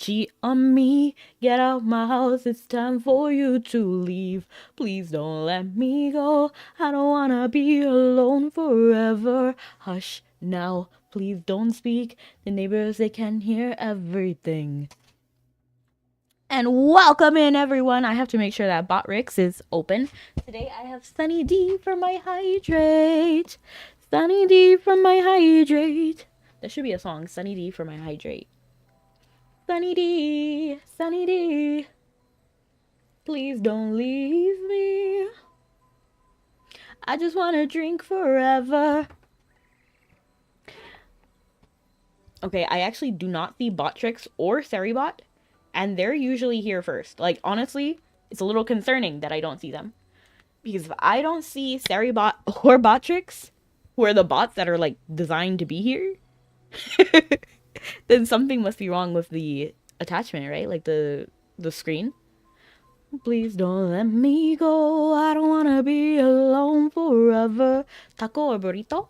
cheat on me. Get out my house, it's time for you to leave. Please don't let me go. I don't wanna be alone forever. Hush now, please don't speak. The neighbors, they can hear everything. And welcome in, everyone. I have to make sure that Botrix is open. Today I have Sunny D from my hydrate. Sunny D from my hydrate. That should be a song. Sunny D from my hydrate. Sunny D, Sunny D. Please don't leave me. I just want to drink forever. Okay, I actually do not see Botrix or Seribot. And they're usually here first. Like, honestly, it's a little concerning that I don't see them. Because if I don't see Seribot or Botrix, who are the bots that are, like, designed to be here, then something must be wrong with the attachment, right? Like, the screen. Please don't let me go. I don't want to be alone forever. Taco or burrito?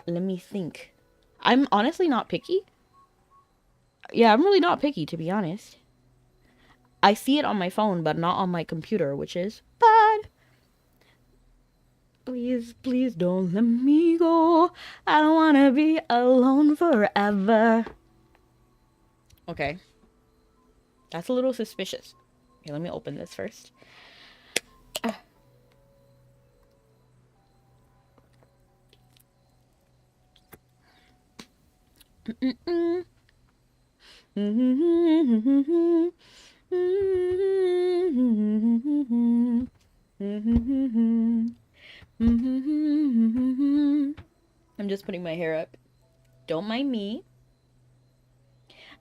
Let me think. I'm honestly not picky. Yeah, I'm really not picky, to be honest. I see it on my phone, but not on my computer, which is bad. Please, please don't let me go. I don't want to be alone forever. Okay. That's a little suspicious. Okay, let me open this first. I'm just putting my hair up. Don't mind me.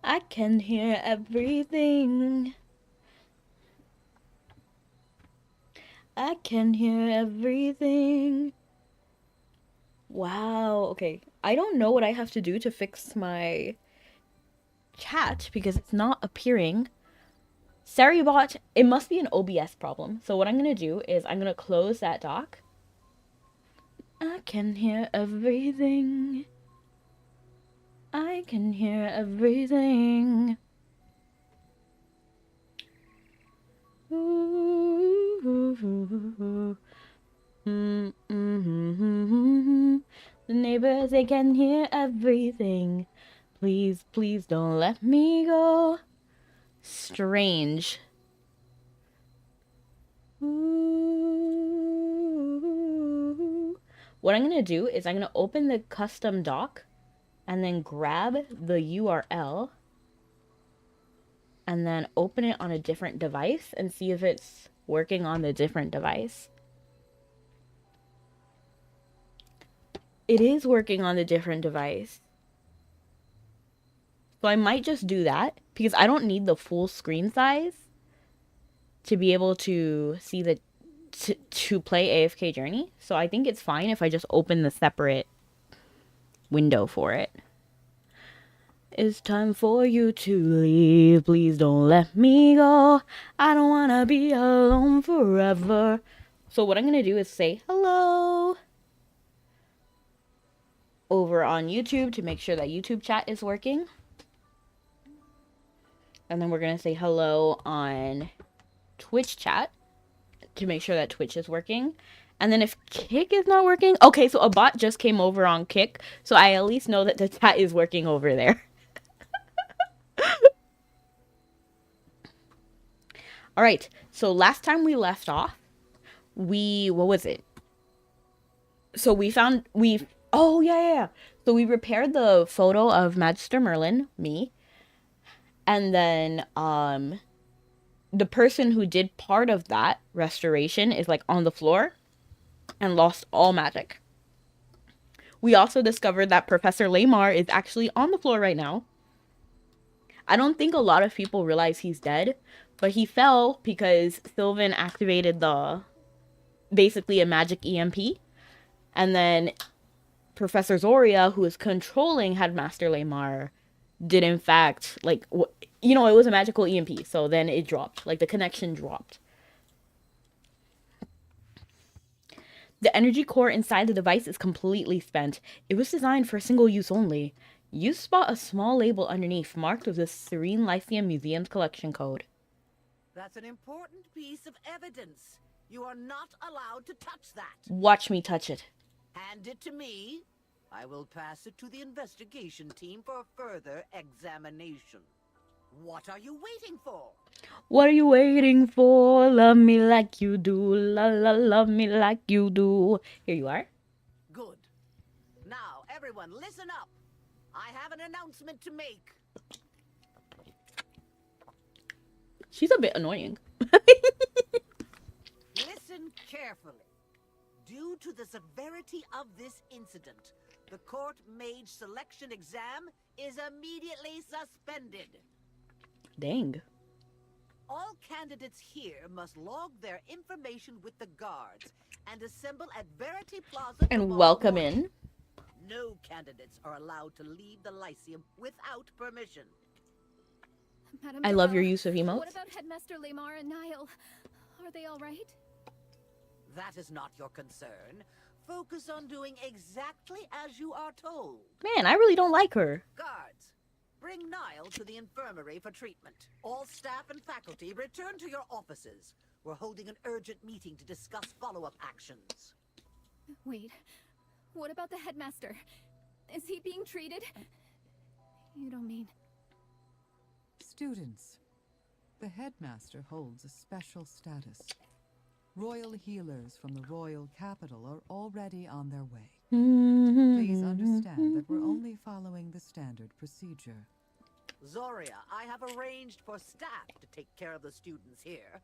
I can hear everything. I can hear everything. Wow, okay. I don't know what I have to do to fix my chat because it's not appearing. Seribot, it must be an OBS problem. So what I'm going to do is I'm going to close that dock. I can hear everything. I can hear everything. The neighbors, they can hear everything. Please, please don't let me go. Strange. What I'm going to do is I'm going to open the custom dock and then grab the URL and then open it on a different device and see if it's working on the different device. It is working on the different device. So I might just do that because I don't need the full screen size to be able to see the to play AFK Journey. So I think it's fine if I just open the separate window for it. It's time for you to leave. Please don't let me go. I don't want to be alone forever. So what I'm going to do is say hello over on YouTube to make sure that YouTube chat is working. And then we're going to say hello on Twitch chat to make sure that Twitch is working. And then if Kick is not working, okay, so a bot just came over on Kick, so I at least know that the chat is working over there. All right, so last time we left off, what was it? So oh yeah. So we repaired the photo of Magister Merlin, me, and then the person who did part of that restoration is like on the floor and lost all magic. We also discovered that Professor Lamar is actually on the floor right now. I don't think a lot of people realize he's dead, but he fell because Sylvan activated basically a magic EMP. And then Professor Zoria, who is controlling Headmaster Lamar, did in fact, like, it was a magical EMP. So then it dropped, like the connection dropped. The energy core inside the device is completely spent. It was designed for single use only. You spot a small label underneath marked with the Serene Lyceum Museum's collection code. That's an important piece of evidence. You are not allowed to touch that. Watch me touch it. Hand it to me. I will pass it to the investigation team for further examination. What are you waiting for? What are you waiting for? Love me like you do. La la, love me like you do. Here you are. Good. Now, everyone, listen up. I have an announcement to make. She's a bit annoying. Listen carefully. Due to the severity of this incident, the court mage selection exam is immediately suspended. Dang. All candidates here must log their information with the guards and assemble at Verity Plaza And tomorrow welcome morning. in. No candidates are allowed to leave the Lyceum without permission. Madam I love your Durrell, use of emotes. What about Headmaster Lamar and Niall? Are they all right? That is not your concern. Focus on doing exactly as you are told. Man, I really don't like her. Guards, bring Niall to the infirmary for treatment. All staff and faculty return to your offices. We're holding an urgent meeting to discuss follow-up actions. Wait, what about the headmaster? Is he being treated? You don't mean... Students, the headmaster holds a special status. Royal healers from the royal capital are already on their way. Please understand that we're only following the standard procedure. Zoria, I have arranged for staff to take care of the students here.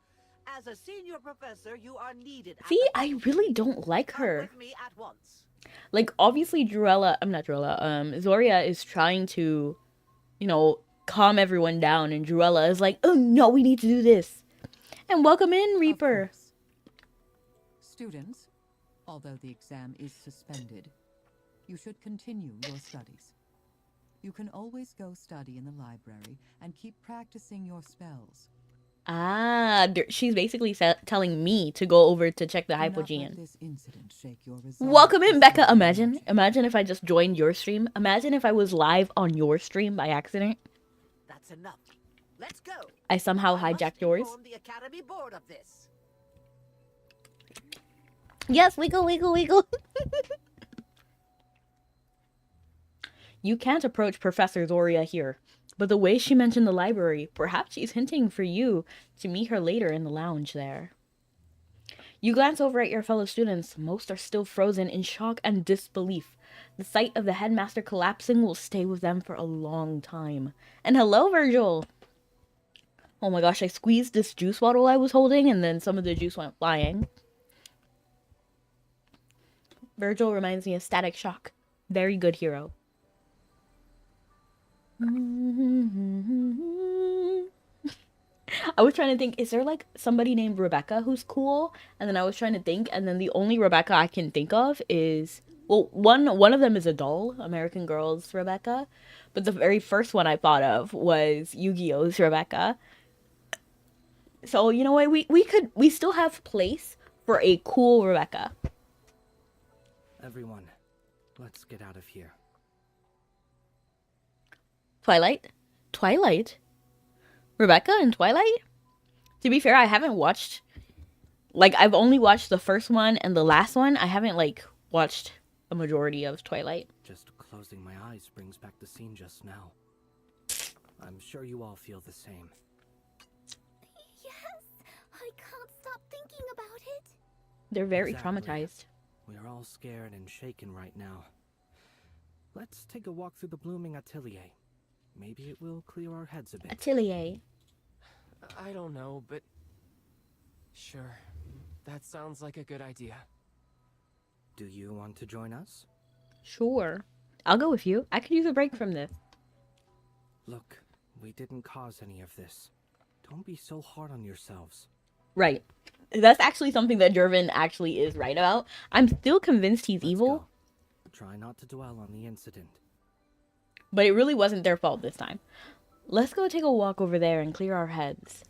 As a senior professor, you are needed. See, I really don't like Come her. with me at once. Like, obviously, Zoria is trying to, you know, calm everyone down, and Druella is like, oh no, we need to do this. And welcome in, Reaper. Of course. Students, although the exam is suspended, you should continue your studies. You can always go study in the library and keep practicing your spells. Ah, she's basically telling me to go over to check the Do not let hypogean. this incident shake your resolve Welcome in, to Becca. study Imagine energy. if I just joined your stream. Imagine if I was live on your stream by accident. That's enough. Let's go. I somehow I must hijacked yours. inform the Academy Board of this. Yes, wiggle, wiggle, wiggle. You can't approach Professor Zoria here, but the way she mentioned the library, perhaps she's hinting for you to meet her later in the lounge there. You glance over at your fellow students. Most are still frozen in shock and disbelief. The sight of the headmaster collapsing will stay with them for a long time. And hello, Virgil! Oh my gosh, I squeezed this juice bottle I was holding, and then some of the juice went flying. Virgil reminds me of Static Shock. Very good hero. I was trying to think, is there like somebody named Rebecca who's cool? And then I was trying to think, and then the only Rebecca I can think of is, well, one of them is a doll, American Girl's Rebecca, but the very first one I thought of was Yu-Gi-Oh's Rebecca. So, you know what, we still have place for a cool Rebecca. Everyone, let's get out of here. Twilight? Rebecca and Twilight? To be fair, I haven't watched, like, I've only watched the first one and the last one. I haven't, like, watched a majority of Twilight. Just closing my eyes brings back the scene just now. I'm sure you all feel the same. Yes! I can't stop thinking about it. They're very Exactly. traumatized. We are all scared and shaken right now. Let's take a walk through the blooming atelier. Maybe it will clear our heads a bit. Atelier. I don't know, but... Sure. That sounds like a good idea. Do you want to join us? Sure. I'll go with you. I could use a break from this. Look, we didn't cause any of this. Don't be so hard on yourselves. Right. That's actually something that Jervin actually is right about. I'm still convinced he's Let's evil, go. Try not to dwell on the incident. but it really wasn't their fault this time. Let's go take a walk over there and clear our heads.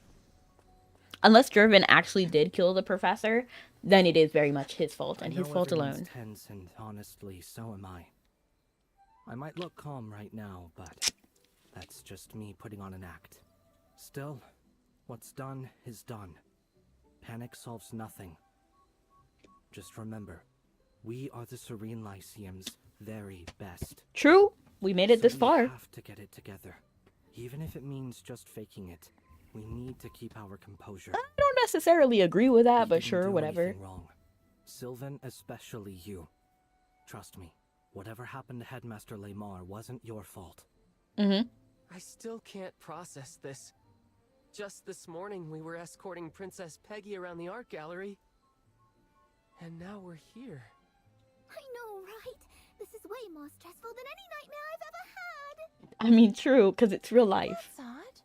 Unless Jervin actually did kill the professor, then it is very much his fault, and I his know fault everyone's alone. tense, and honestly, so am I. I might look calm right now, but that's just me putting on an act. Still, what's done is done. Panic solves nothing. Just remember, we are the Serene Lyceum's very best. True. We made it this far. We have to get it together. Even if it means just faking it, we need to keep our composure. I don't necessarily agree with that, We but didn't sure, do whatever. anything wrong. Sylvan, especially you. Trust me, whatever happened to Headmaster Lamar wasn't your fault. Mm-hmm. I still can't process this. Just this morning, we were escorting Princess Peggy around the art gallery. And now we're here. I know, right? This is way more stressful than any nightmare I've ever had. I mean, true, because it's real life. That's odd.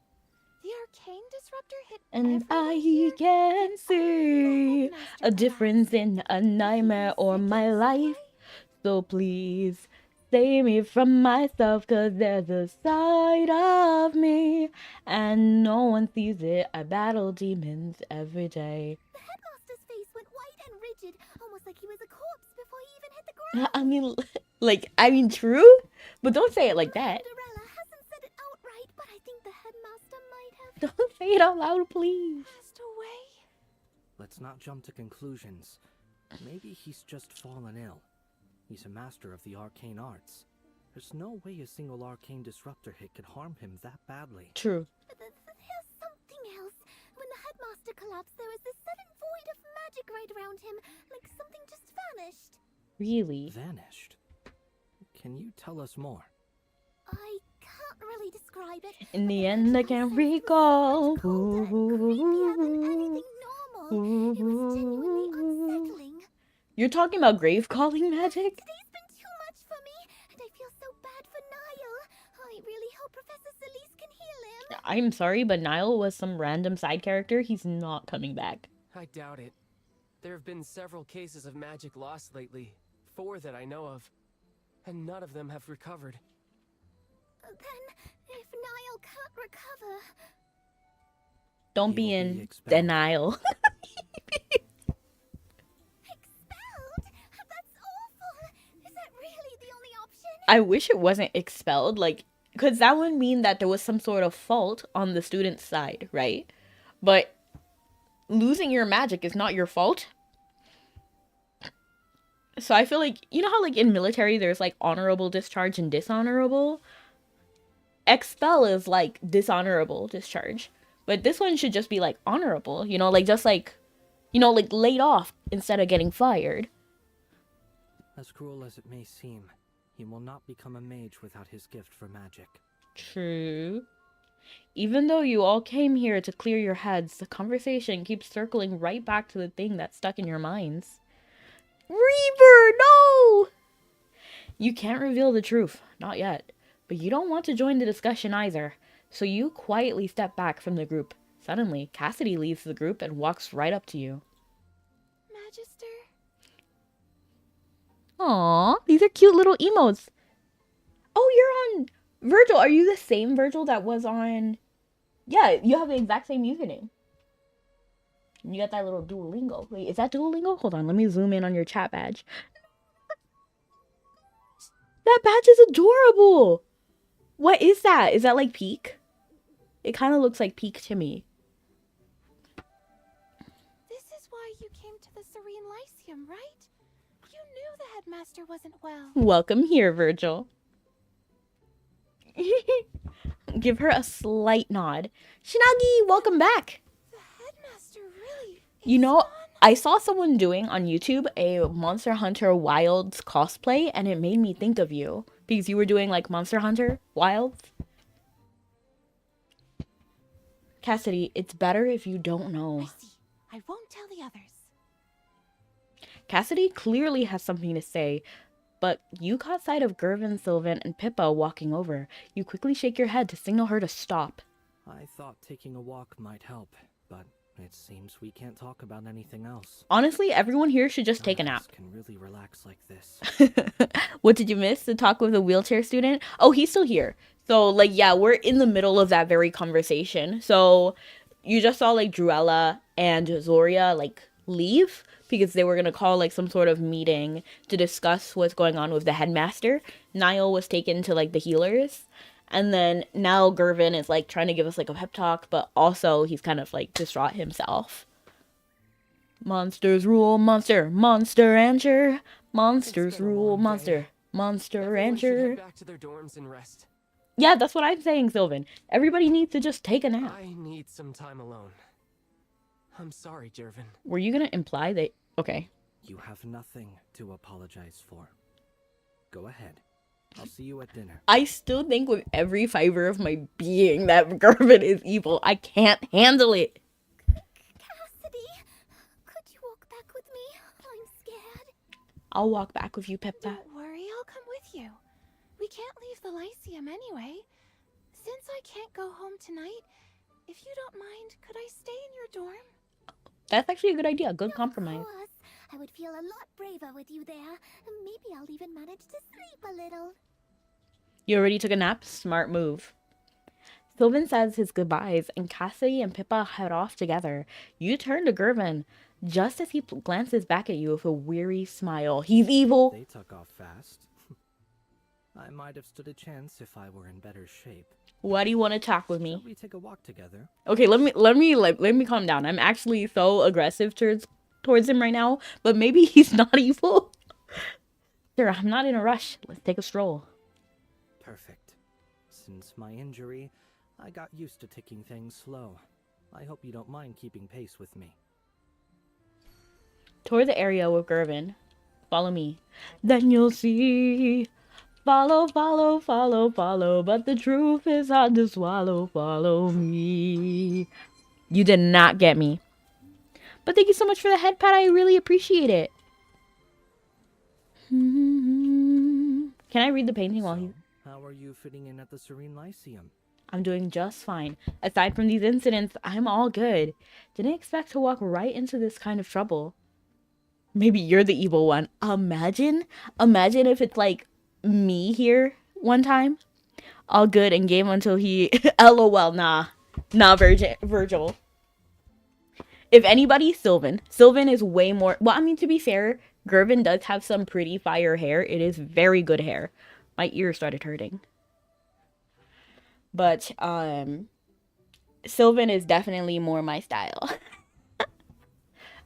The arcane disruptor hit And everyone here, I can yet see only the a headmaster difference in a nightmare or my life. So please save me from myself, cause there's a side of me and no one sees it. I battle demons every day. The headmaster's face went white and rigid, almost like he was a corpse before he even hit the ground. I mean, true, but don't say it like that. Cinderella hasn't said it outright, but I think the headmaster might have Don't say it out loud, please. passed away. Let's not jump to conclusions. Maybe he's just fallen ill. He's a master of the arcane arts. There's no way a single arcane disruptor hit could harm him that badly. True. But there's something else. When the headmaster collapsed, there was this sudden void of magic right around him, like something just vanished. Really? Vanished? Can you tell us more? I can't really describe it. In the but end, I magical can't sense was so recall. much colder and creepier than anything normal. It was genuinely unsettling. You're talking about grave calling magic? Today's been too much for me, and I feel so bad for Niall. I really hope Professor Celeste can heal him. I'm sorry, but Niall was some random side character. He's not coming back. I doubt it. There have been several cases of magic lost lately. 4 that I know of. And none of them have recovered. Then, if Niall can't recover... Don't He be will in be expelled. denial. Expelled? That's awful! Is that really the only option? I wish it wasn't expelled, like, because that would mean that there was some sort of fault on the student's side, right? But losing your magic is not your fault. So I feel like, you know how like in military there's like honorable discharge and dishonorable? Expel is like dishonorable discharge. But this one should just be like honorable, you know, like just like, you know, like laid off instead of getting fired. As cruel as it may seem, he will not become a mage without his gift for magic. True. Even though you all came here to clear your heads, the conversation keeps circling right back to the thing that's stuck in your minds. Reaver, no! You can't reveal the truth, not yet. But you don't want to join the discussion either, so you quietly step back from the group. Suddenly, Cassidy leaves the group and walks right up to you. Magister? Aww, these are cute little emotes. Oh, you're on... Virgil, are you the same Virgil that was on... Yeah, you have the exact same username. You got that little Duolingo. Wait, is that Duolingo? Hold on, let me zoom in on your chat badge. That badge is adorable! What is that? Is that like Peak? It kind of looks like Peak to me. This is why you came to the Serene Lyceum, right? You knew the headmaster wasn't well. Welcome here, Virgil. Give her a slight nod. Shinagi, welcome back. The headmaster really... You know, I saw someone doing on YouTube a Monster Hunter Wilds cosplay, and it made me think of you. Because you were doing, like, Monster Hunter Wilds. Cassidy, it's better if you don't know. I see. I won't tell the others. Cassidy clearly has something to say, but you caught sight of Gervin, Sylvan, and Pippa walking over. You quickly shake your head to signal her to stop. I thought taking a walk might help, but it seems we can't talk about anything else. Honestly, everyone here should just take a None of nap. us can really relax like this. What did you miss? The talk with the wheelchair student? Oh, he's still here. So, like, yeah, we're in the middle of that very conversation. So, you just saw, like, Druella and Zoria, like, leave because they were going to call like some sort of meeting to discuss what's going on with the headmaster. Niall was taken to like the healers. And then now Gervin is like trying to give us like a pep talk, but also he's kind of like distraught himself. Monsters rule, monster, monster rancher. Monsters been a rule, long monster, day. monster Everyone should rancher. head back to their dorms and rest. Yeah, that's what I'm saying, Sylvan. Everybody needs to just take a nap. I need some time alone. I'm sorry, Jervin. Were you gonna imply that? Okay. You have nothing to apologize for. Go ahead. I'll see you at dinner. I still think with every fiber of my being that Gervin is evil. I can't handle it. Cassidy, could you walk back with me? I'm scared. I'll walk back with you, Peppa. Don't worry, I'll come with you. We can't leave the Lyceum anyway. Since I can't go home tonight, if you don't mind, could I stay in your dorm? That's actually a good idea. Good compromise. Of course. I would feel a lot braver with you there. Maybe I'll even manage to sleep a little. You already took a nap? Smart move. Sylvan says his goodbyes, and Cassidy and Pippa head off together. You turn to Gervin, just as he glances back at you with a weary smile. He's evil. They took off fast. I might have stood a chance if I were in better shape. Why do you want to talk with me? Shall we take a walk together? Okay, let me calm down. I'm actually so aggressive towards him right now, but maybe he's not evil. Sure, I'm not in a rush. Let's take a stroll. Perfect. Since my injury, I got used to taking things slow. I hope you don't mind keeping pace with me. Toward the area with Gervin. Follow me. Then you'll see. Follow, follow, follow, follow. But the truth is hard to swallow. Follow me. You did not get me. But thank you so much for the head pat. I really appreciate it. Can I read the painting while he's... How are you fitting in at the Serene Lyceum? I'm doing just fine. Aside from these incidents, I'm all good. Didn't expect to walk right into this kind of trouble. Maybe you're the evil one. Imagine if it's like me here one time. All good and game until he... LOL, nah, Virgil. If anybody, Sylvan. Sylvan is way more... Well, I mean, to be fair, Gervin does have some pretty fire hair. It is very good hair. My ear started hurting. But, Sylvan is definitely more my style.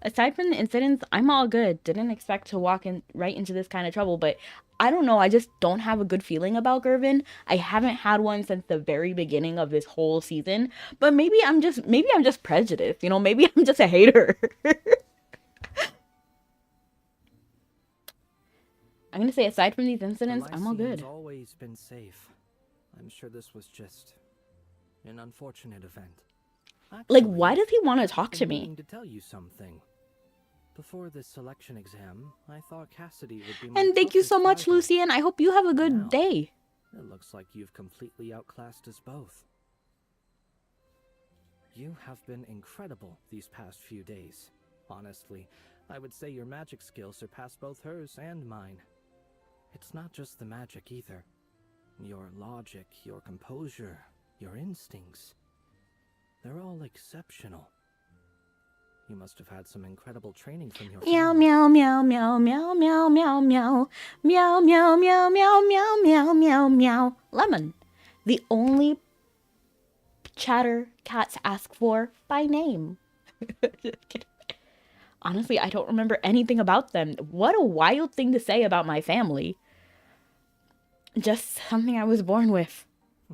Aside from the incidents, I'm all good. Didn't expect to walk right into this kind of trouble, but I don't know. I just don't have a good feeling about Gervin. I haven't had one since the very beginning of this whole season. But maybe I'm just prejudiced. You know, maybe I'm just a hater. I'm gonna say, aside from these incidents, I'm all good. Always been safe. I'm sure this was just an unfortunate event. Actually, Like, why does he want to talk to I'm me? meaning to tell you something. Before this selection exam, I thought Cassidy would be my And thank you so toughest much, rival. Lucian. I hope you have a good Now, day. It looks like you've completely outclassed us both. You have been incredible these past few days. Honestly, I would say your magic skills surpass both hers and mine. It's not just the magic either. Your logic, your composure, your instincts. They're all exceptional. You must have had some incredible training from your Meow, family. meow, meow, meow, meow, meow, meow, meow. Meow, meow, meow, meow, meow, meow, meow, meow. Lemon. The only chatter cats ask for by name. Just kidding. Honestly, I don't remember anything about them. What a wild thing to say about my family. Just something I was born with.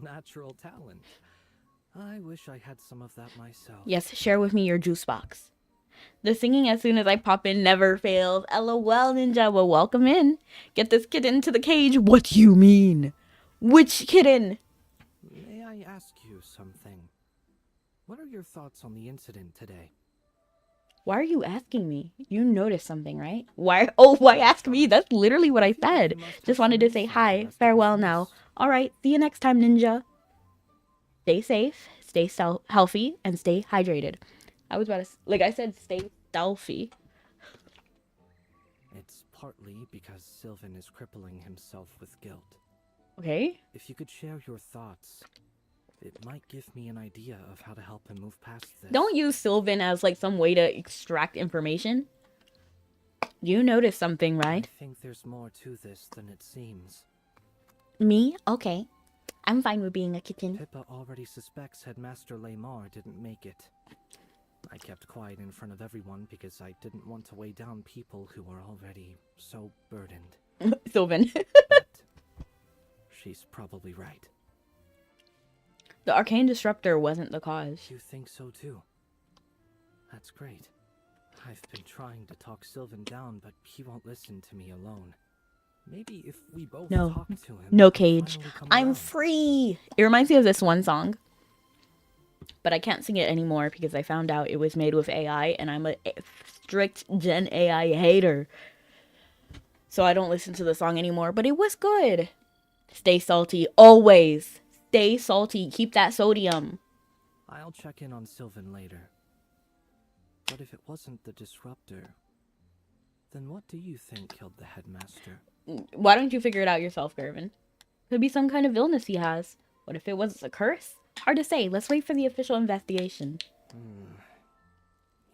Natural talent. I wish I had some of that myself. Yes, share with me your juice box. The singing as soon as I pop in never fails. LOL, Ninja. Well, welcome in. Get this kitten to the cage. What do you mean? Which kitten? May I ask you something? What are your thoughts on the incident today? Why are you asking me? You noticed something, right? Why? Oh, why ask me? That's literally what I said. Just wanted to say hi. Farewell now. All right. See you next time, Ninja. Stay safe, stay healthy, and stay hydrated. I was about to, like I said, stay stealthy. It's partly because Sylvan is crippling himself with guilt. Okay? If you could share your thoughts, It might give me an idea of how to help him move past this. Don't use Sylvan as like some way to extract information. You noticed something, right? I think there's more to this than it seems. Me? Okay. I'm fine with being a kitten. Pippa already suspects Headmaster Laymar didn't make it. I kept quiet in front of everyone because I didn't want to weigh down people who were already so burdened. Sylvan. But she's probably right. The arcane disruptor wasn't the cause. You think so too? That's great. I've been trying to talk Sylvan down, but he won't listen to me alone. Maybe if we both talk to him. No cage. he'll finally come I'm around. free. It reminds me of this one song. But I can't sing it anymore because I found out it was made with AI and I'm a strict Gen AI hater. So I don't listen to the song anymore, but it was good. Stay salty. Always. Stay salty. Keep that sodium. I'll check in on Sylvan later. But if it wasn't the disruptor, then what do you think killed the headmaster? Why don't you figure it out yourself, Gervin? Could be some kind of illness he has. What if it was a curse? Hard to say. Let's wait for the official investigation.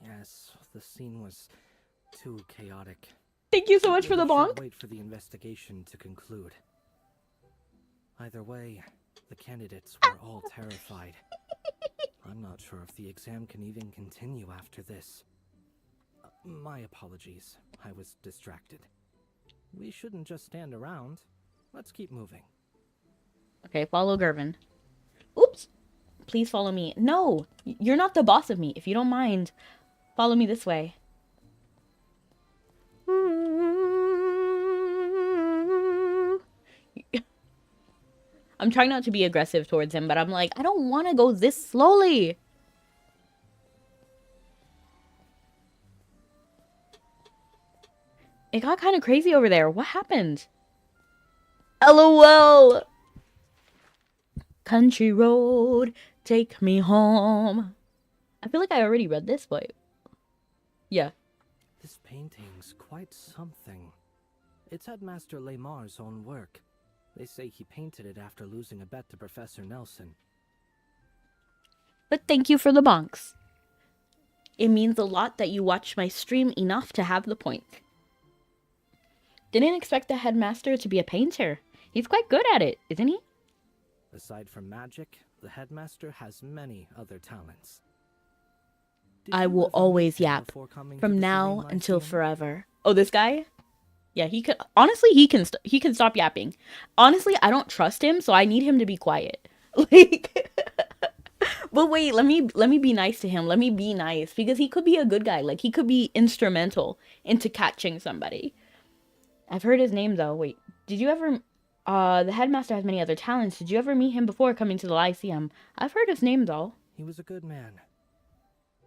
Yes, the scene was too chaotic. Thank you so much for the We should bonk. wait for the investigation to conclude. Either way, the candidates were all terrified. I'm not sure if the exam can even continue after this. My apologies. I was distracted. We shouldn't just stand around. Let's keep moving. Okay, follow Gervin. Oops. Please follow me. No, you're not the boss of me. If you don't mind, follow me this way. I'm trying not to be aggressive towards him, but I'm like, I don't want to go this slowly. It got kind of crazy over there. What happened? LOL. Country road, take me home. I feel like I already read this, but yeah. This painting's quite something. It's Headmaster Laymar's own work. They say he painted it after losing a bet to Professor Nelson. But thank you for the bonks. It means a lot that you watched my stream enough to have the point. Didn't expect the headmaster to be a painter. He's quite good at it, isn't he? Aside from magic, the headmaster has many other talents. Did I you will ever always meet him yap. before coming to From the now Serene until Lyceum? forever. Oh, this guy? Yeah, he could. Honestly, he can stop yapping. Honestly, I don't trust him, so I need him to be quiet. Like, but wait, let me be nice to him. Let me be nice because he could be a good guy. Like, he could be instrumental into catching somebody. I've heard his name though. Wait, did you ever? The headmaster has many other talents. Did you ever meet him before coming to the Lyceum? I've heard his name though. He was a good man.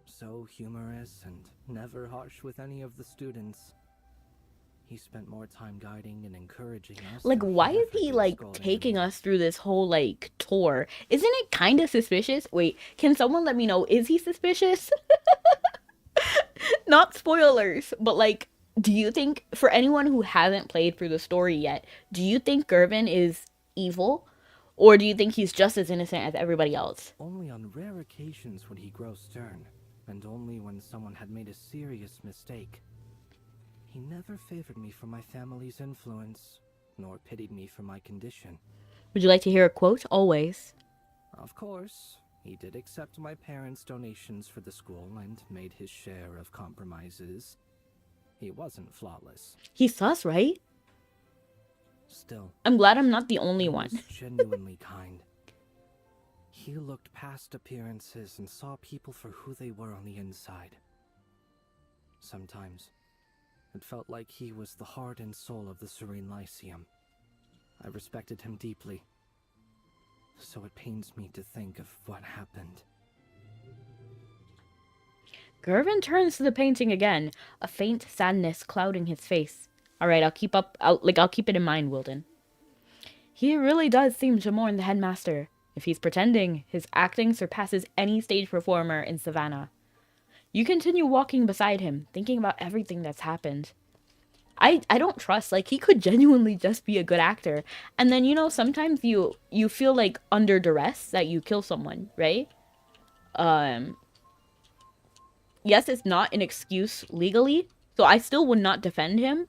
So humorous and never harsh with any of the students. He spent more time guiding and encouraging us. Like, than why is ever he did like scolding taking anyone. us through this whole like tour? Isn't it kind of suspicious? Wait, can someone let me know? Is he suspicious? Not spoilers, but like, do you think, for anyone who hasn't played through the story yet, do you think Gervin is evil? Or do you think he's just as innocent as everybody else? Only on rare occasions would he grow stern, and only when someone had made a serious mistake. He never favored me for my family's influence, nor pitied me for my condition. Would you like to hear a quote? Always. Of course, he did accept my parents' donations for the school and made his share of compromises. He wasn't flawless. He's sus, right? Still, I'm glad I'm not the only he one. was genuinely kind. He looked past appearances and saw people for who they were on the inside. Sometimes, it felt like he was the heart and soul of the Serene Lyceum. I respected him deeply, so it pains me to think of what happened. Gervin turns to the painting again, a faint sadness clouding his face. Alright, I'll keep it in mind, Wilden. He really does seem to mourn the headmaster. If he's pretending, his acting surpasses any stage performer in Savannah. You continue walking beside him, thinking about everything that's happened. I don't trust. Like, he could genuinely just be a good actor. And then, you know, sometimes you feel like under duress that you kill someone, right? Yes, it's not an excuse legally, so I still would not defend him.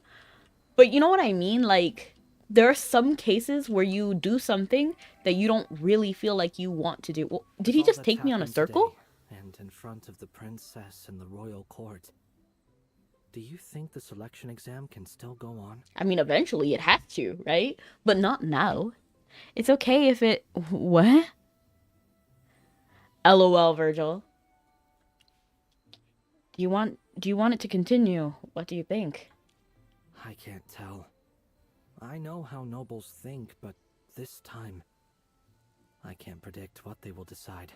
But you know what I mean? Like, there are some cases where you do something that you don't really feel like you want to do. Well, did he With all just that's take me on a happened circle? today, and in front of the princess and the royal court, do you think the selection exam can still go on? I mean, eventually it has to, right? But not now. It's okay if it... What? LOL, Virgil. Do you want it to continue? What do you think? I can't tell. I know how nobles think, but this time, I can't predict what they will decide.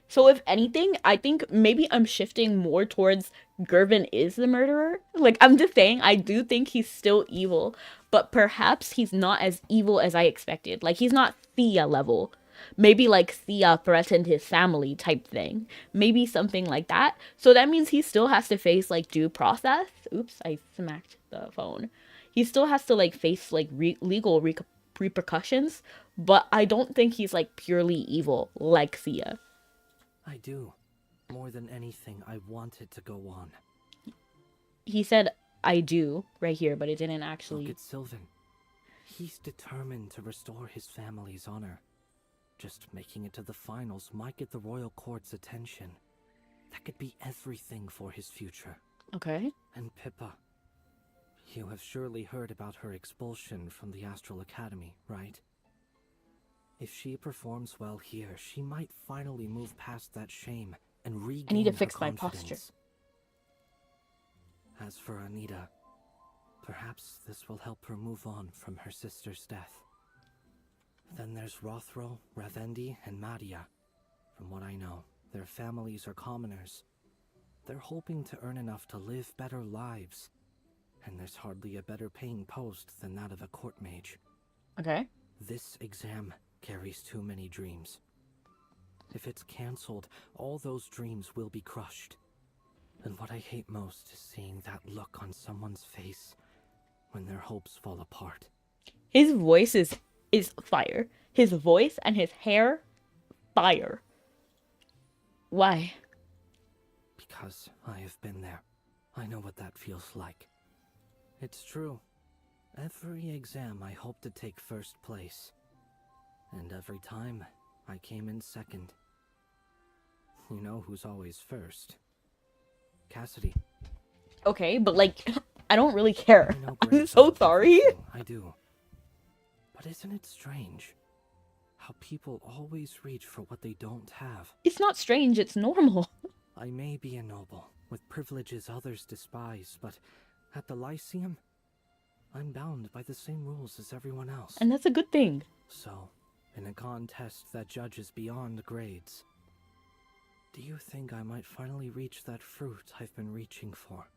So if anything, I think maybe I'm shifting more towards Gervin is the murderer. Like, I'm just saying, I do think he's still evil, but perhaps he's not as evil as I expected. Like, he's not Thea level. Maybe like Thea threatened his family type thing. Maybe something like that. So that means he still has to face like due process. Oops, I smacked the phone. He still has to like face like legal repercussions, but I don't think he's like purely evil like Thea. I do. More than anything, I want it to go on. He said, I do, right here, but it didn't actually... Look at Sylvan. He's determined to restore his family's honor. Just making it to the finals might get the royal court's attention. That could be everything for his future. Okay. And Pippa. You have surely heard about her expulsion from the Astral Academy, right? If she performs well here, she might finally move past that shame and regain I need to her fix my confidence. posture. As for Anita, perhaps this will help her move on from her sister's death. Then there's Rothro, Ravendi, and Madia. From what I know, their families are commoners. They're hoping to earn enough to live better lives. And there's hardly a better paying post than that of a court mage. Okay. This exam carries too many dreams. If it's cancelled, all those dreams will be crushed. And what I hate most is seeing that look on someone's face when their hopes fall apart. His voice is fire. His voice and his hair, fire. Why? Because I have been there. I know what that feels like. It's true. Every exam I hoped to take first place. And every time, I came in second. You know who's always first? Cassidy. Okay, but like, I don't really care. I know I'm grades so aren't sorry. everything, I do. But isn't it strange how people always reach for what they don't have? It's not strange, it's normal. I may be a noble, with privileges others despise, but at the Lyceum, I'm bound by the same rules as everyone else. And that's a good thing. So, in a contest that judges beyond grades, do you think I might finally reach that fruit I've been reaching for?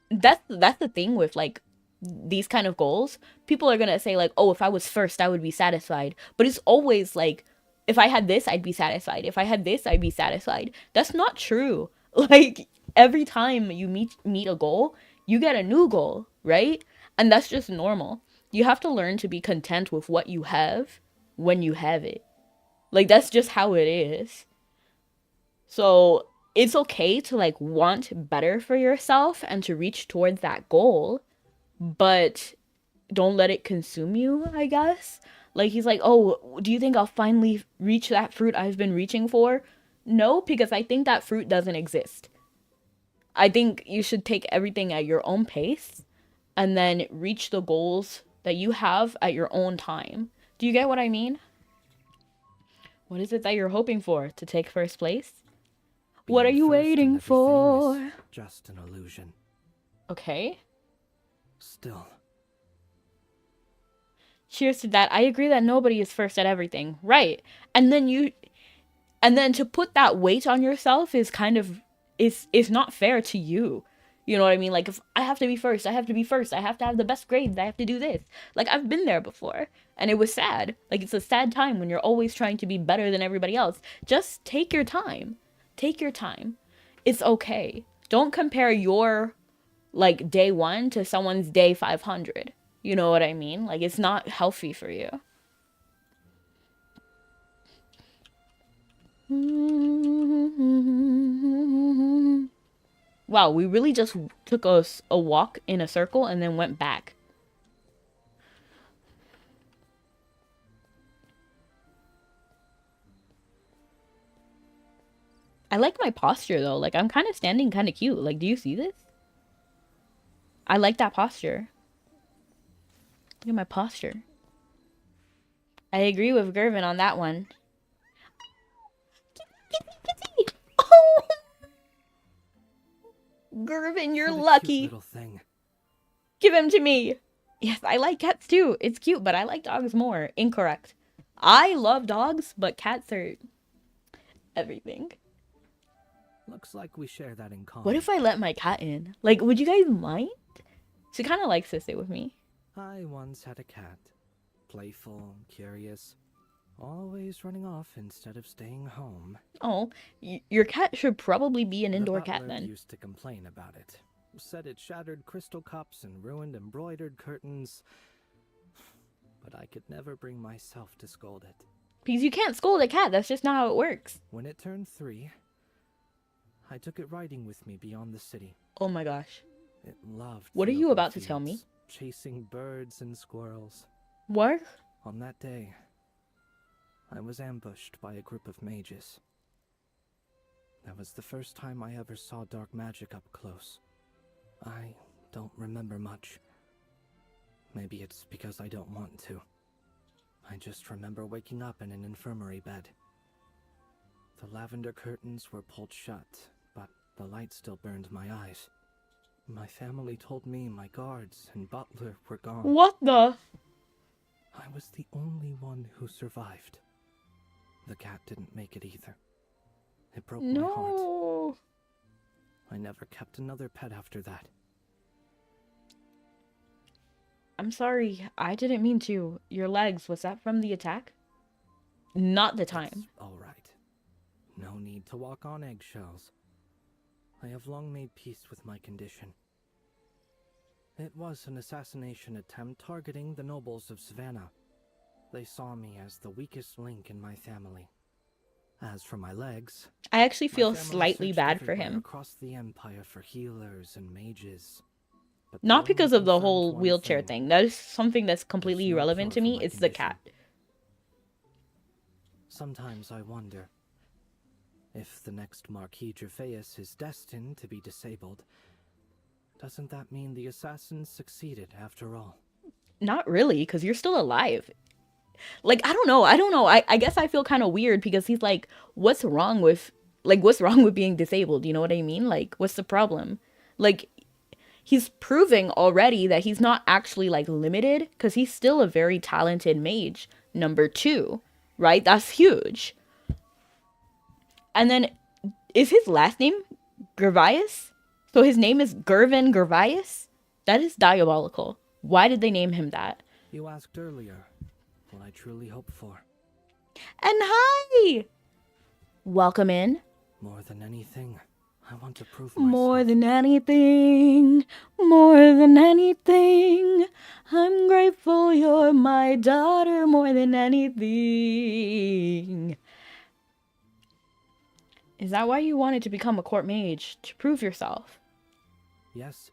That's the thing with like these kind of goals. People are gonna say like, oh, if I was first, I would be satisfied. But it's always like, if I had this, I'd be satisfied. If I had this, I'd be satisfied. That's not true. Like, every time you meet a goal, you get a new goal, right? And that's just normal. You have to learn to be content with what you have when you have it. Like, that's just how it is. So it's okay to like want better for yourself and to reach towards that goal, but don't let it consume you, I guess. Like, he's like, oh, do you think I'll finally reach that fruit I've been reaching for? No, because I think that fruit doesn't exist. I think you should take everything at your own pace and then reach the goals that you have at your own time. Do you get what I mean? What is it that you're hoping for? To take first place? What are Being you first in waiting everything for? is just an illusion. Okay. Still, Cheers to that. I agree that nobody is first at everything. Right. And then to put that weight on yourself is kind of is not fair to you. You know what I mean? Like, if I have to be first, I have to be first. I have to have the best grades. I have to do this. Like, I've been there before. And it was sad. Like, it's a sad time when you're always trying to be better than everybody else. Just take your time. Take your time. It's okay. Don't compare your like day 1 to someone's day 500. You know what I mean? Like, it's not healthy for you. Wow, we really just took a walk in a circle and then went back. I like my posture though. Like, I'm kind of standing kind of cute. Like, do you see this? I like that posture. Look at my posture. I agree with Gervin on that one. Oh! Gervin, you're What a lucky. cute little thing. Give him to me. Yes, I like cats too. It's cute, but I like dogs more. Incorrect. I love dogs, but cats are everything. Looks like we share that in common. What if I let my cat in? Like, would you guys mind? She kind of likes to stay with me. I once had a cat. Playful, curious, always running off instead of staying home. Oh, your cat should probably be an indoor The cat butler then. used to complain about it. Said it shattered crystal cups and ruined embroidered curtains. But I could never bring myself to scold it. Because you can't scold a cat. That's just not how it works. When it turned 3, I took it riding with me beyond the city. Oh my gosh. It loved What the are you open about to tell me? fields, chasing birds and squirrels. What? On that day, I was ambushed by a group of mages. That was the first time I ever saw dark magic up close. I don't remember much. Maybe it's because I don't want to. I just remember waking up in an infirmary bed. The lavender curtains were pulled shut, but the light still burned my eyes. My family told me my guards and butler were gone. What the? I was the only one who survived. The cat didn't make it either. It broke my heart. No. I never kept another pet after that. I'm sorry. I didn't mean to. Your legs, was that from the attack? Not the time. It's all right. No need to walk on eggshells. I have long made peace with my condition. It was an assassination attempt targeting the nobles of Savannah. They saw me as the weakest link in my family. As for my legs, I actually my feel family slightly searched bad for everywhere him. across the empire for healers and mages. But they Not only because of the confirmed whole one wheelchair thing. That is something that's completely There's no irrelevant to cure for me. my It's the condition. cat. Sometimes I wonder if the next Marquis Gervais is destined to be disabled. Doesn't that mean the assassins succeeded after all? Not really, because you're still alive. Like, I don't know. I guess I feel kind of weird because he's like, what's wrong with being disabled? You know what I mean? Like, what's the problem? Like, he's proving already that he's not actually like limited because he's still a very talented mage. Number 2, right? That's huge. And then, is his last name Gervais? So his name is Gervin Gervais? That is diabolical. Why did they name him that? You asked earlier what I truly hope for. And hi! Welcome in. More than anything, I want to prove myself. More than anything, I'm grateful you're my daughter more than anything. Is that why you wanted to become a court mage? To prove yourself? Yes.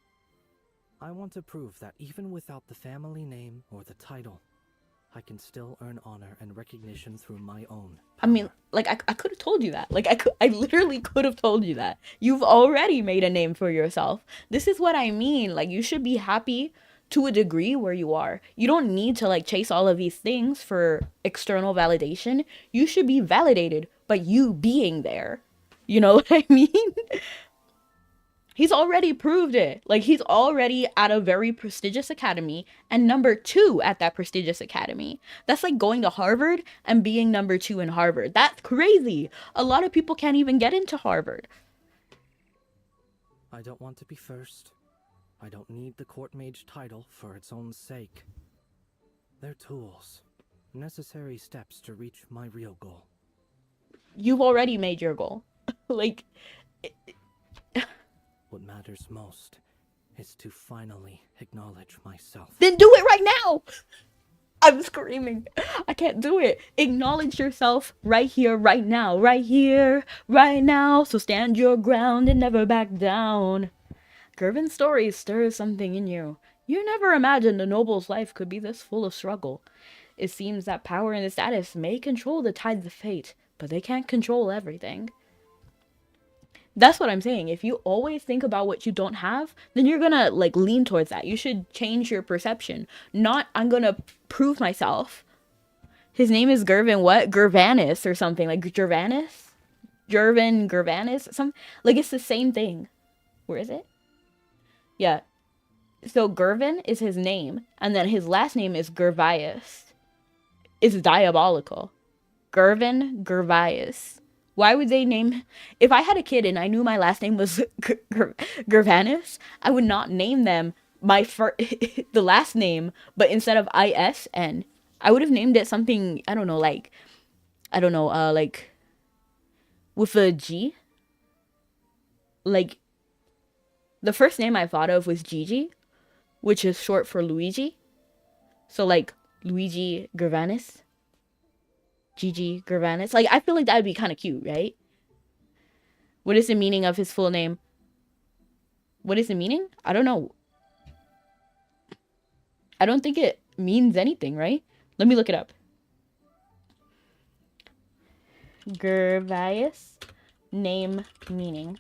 I want to prove that even without the family name or the title, I can still earn honor and recognition through my own I mean, power. like, I could have told you that. Like, I literally could have told you that. You've already made a name for yourself. This is what I mean. Like, you should be happy to a degree where you are. You don't need to, like, chase all of these things for external validation. You should be validated by you being there. You know what I mean? He's already proved it. Like, he's already at a very prestigious academy and number 2 at that prestigious academy. That's like going to Harvard and being number 2 in Harvard. That's crazy. A lot of people can't even get into Harvard. I don't want to be first. I don't need the court mage title for its own sake. They're tools, necessary steps to reach my real goal. You've already made your goal. Like, What matters most is to finally acknowledge myself. Then do it right now! I'm screaming. I can't do it. Acknowledge yourself right here, right now. Right here, right now. So stand your ground and never back down. Gervin's story stirs something in you. You never imagined a noble's life could be this full of struggle. It seems that power and status may control the tides of fate, but they can't control everything. That's what I'm saying. If you always think about what you don't have, then you're gonna like lean towards that. You should change your perception. Not, I'm gonna prove myself. His name is Gervin what? Gervanis or something. Like Gervanis? Gervanis? Like it's the same thing. Where is it? Yeah. So Gervin is his name, and then his last name is Gervais. It's diabolical. Gervin Gervais. Why would they name... If I had a kid and I knew my last name was Gervanis, I would not name them the last name, but instead of ISN, I would have named it something, I don't know, like with a G. Like, the first name I thought of was Gigi, which is short for Luigi. So, like, Luigi Gervanis. Gigi Gervanis. Like, I feel like that would be kind of cute, right? What is the meaning of his full name? What is the meaning? I don't know. I don't think it means anything, right? Let me look it up. Gervais name meaning.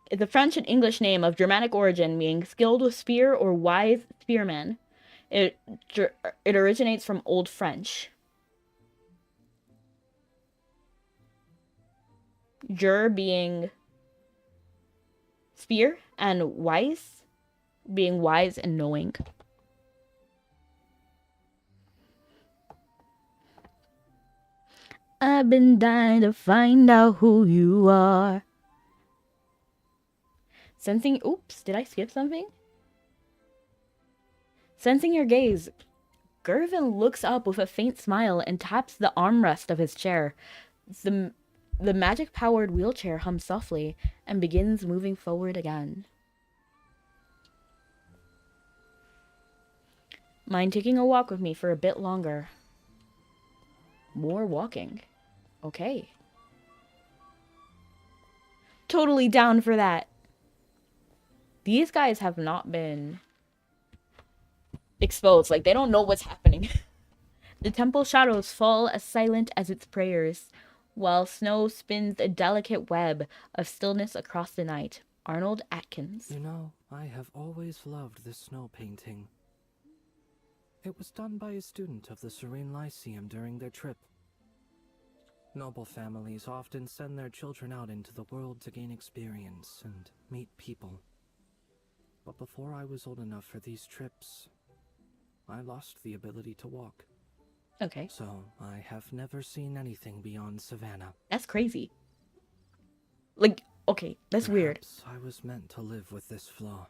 It's a French and English name of Germanic origin, meaning skilled with spear or wise spearman. It originates from Old French. Ger being spear and wise being wise and knowing. I've been dying to find out who you are. Sensing... Oops, did I skip something? Sensing your gaze, Gervin looks up with a faint smile and taps the armrest of his chair. The magic-powered wheelchair hums softly and begins moving forward again. Mind taking a walk with me for a bit longer? More walking. Okay. Totally down for that. These guys have not been exposed. Like, they don't know what's happening. The temple shadows fall as silent as its prayers, while snow spins a delicate web of stillness across the night. Arnold Atkins. You know, I have always loved this snow painting. It was done by a student of the Serene Lyceum during their trip. Noble families often send their children out into the world to gain experience and meet people. But before I was old enough for these trips, I lost the ability to walk. Okay. So I have never seen anything beyond Savannah. That's crazy. Like, okay, that's weird. Perhaps I was meant to live with this flaw.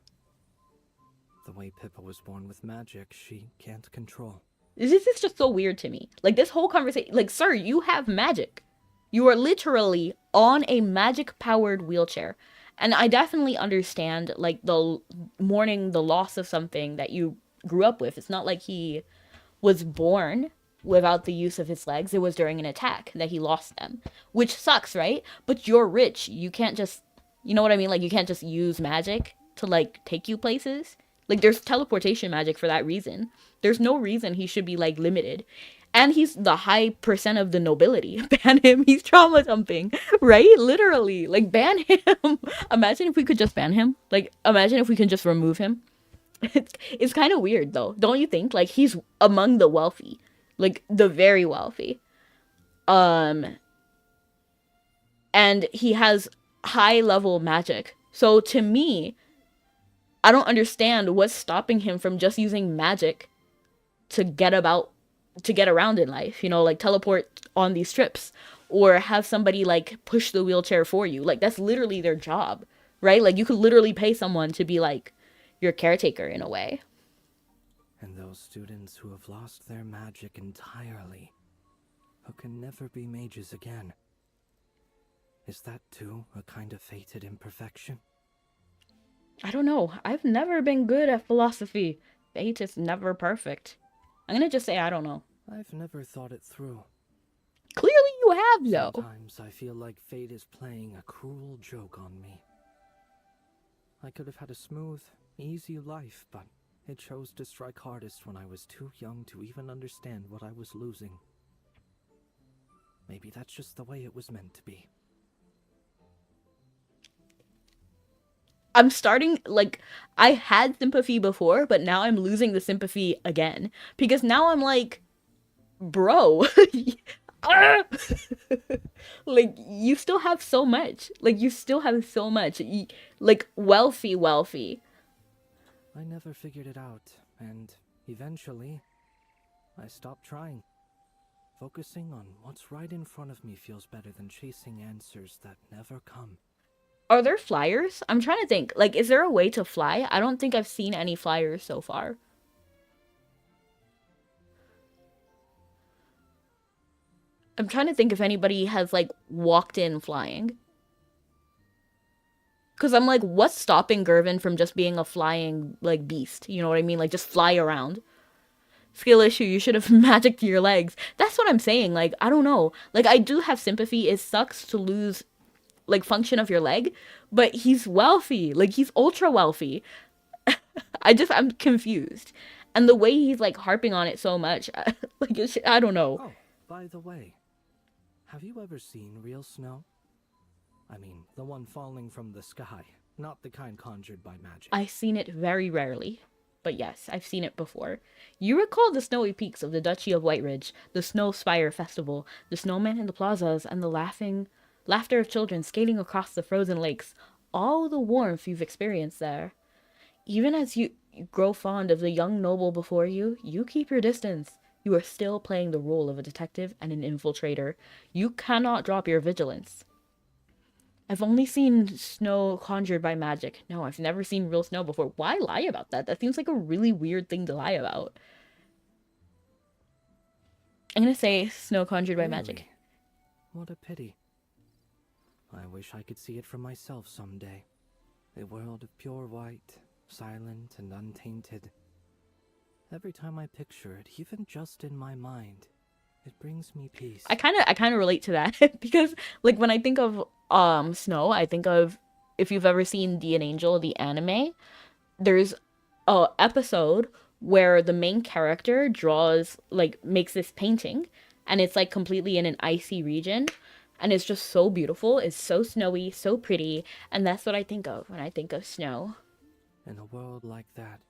The way Pippa was born with magic, she can't control. This is just so weird to me. Like, this whole conversation, like, sir, you have magic. You are literally on a magic-powered wheelchair. And I definitely understand, like, the mourning the loss of something that you grew up with. It's not like he was born without the use of his legs. It was during an attack that he lost them. Which sucks, right? But you're rich. You can't just, you know what I mean? Like, you can't just use magic to, like, take you places. Like, there's teleportation magic for that reason. There's no reason he should be, like, limited. And he's the high percent of the nobility. Ban him. He's trauma dumping. Right? Literally. Like, ban him. Imagine if we could just ban him. Like, imagine if we can just remove him. It's kind of weird, though. Don't you think? Like, he's among the wealthy. Like, the very wealthy. And he has high-level magic. So, to me, I don't understand what's stopping him from just using magic to get around in life, you know, like teleport on these trips or have somebody like push the wheelchair for you. Like, that's literally their job, right? Like, you could literally pay someone to be like your caretaker in a way. And those students who have lost their magic entirely, who can never be mages again. Is that too a kind of fated imperfection? I don't know. I've never been good at philosophy. Fate is never perfect. I'm gonna just say I don't know. I've never thought it through. Clearly you have, though. Sometimes I feel like fate is playing a cruel joke on me. I could have had a smooth, easy life, but it chose to strike hardest when I was too young to even understand what I was losing. Maybe that's just the way it was meant to be. I'm starting, like, I had sympathy before, but now I'm losing the sympathy again. Because now I'm like, bro, ah! Like, you still have so much. Like, you still have so much. Like, wealthy. I never figured it out, and eventually, I stopped trying. Focusing on what's right in front of me feels better than chasing answers that never come. Are there flyers? I'm trying to think. Like, is there a way to fly? I don't think I've seen any flyers so far. I'm trying to think if anybody has, like, walked in flying. Because I'm like, what's stopping Gervin from just being a flying, like, beast? You know what I mean? Like, just fly around. Skill issue, you should have magic to your legs. That's what I'm saying. Like, I don't know. Like, I do have sympathy. It sucks to lose, like, function of your leg. But he's wealthy. Like, he's ultra wealthy. I'm confused. And the way he's, like, harping on it so much. Like, I don't know. Oh, by the way, have you ever seen real snow? I mean, the one falling from the sky, not the kind conjured by magic. I've seen it very rarely. But yes, I've seen it before. You recall the snowy peaks of the Duchy of Whiteridge, the Snow Spire Festival, the snowmen in the plazas, and the laughter of children skating across the frozen lakes. All the warmth you've experienced there. Even as you grow fond of the young noble before you, you keep your distance. You are still playing the role of a detective and an infiltrator. You cannot drop your vigilance. I've only seen snow conjured by magic. No, I've never seen real snow before. Why lie about that? That seems like a really weird thing to lie about. I'm gonna say snow conjured by magic. What a pity. I wish I could see it for myself someday. A world of pure white, silent and untainted. Every time I picture it, even just in my mind, it brings me peace. I kind of relate to that because, like, when I think of snow, I think of, if you've ever seen Be an Angel, the anime, there's a episode where the main character draws, like, makes this painting, and it's like completely in an icy region, and it's just so beautiful. It's so snowy, so pretty, and that's what I think of when I think of snow. In a world like that,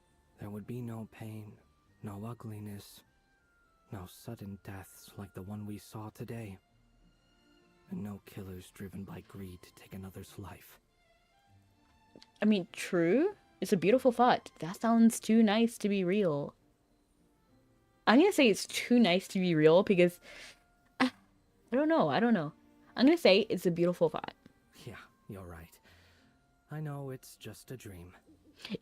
there would be no pain, no ugliness, no sudden deaths like the one we saw today. And no killers driven by greed to take another's life. I mean, true. It's a beautiful thought. That sounds too nice to be real. I'm gonna say it's too nice to be real because I don't know. I'm gonna say it's a beautiful thought. Yeah, you're right. I know it's just a dream.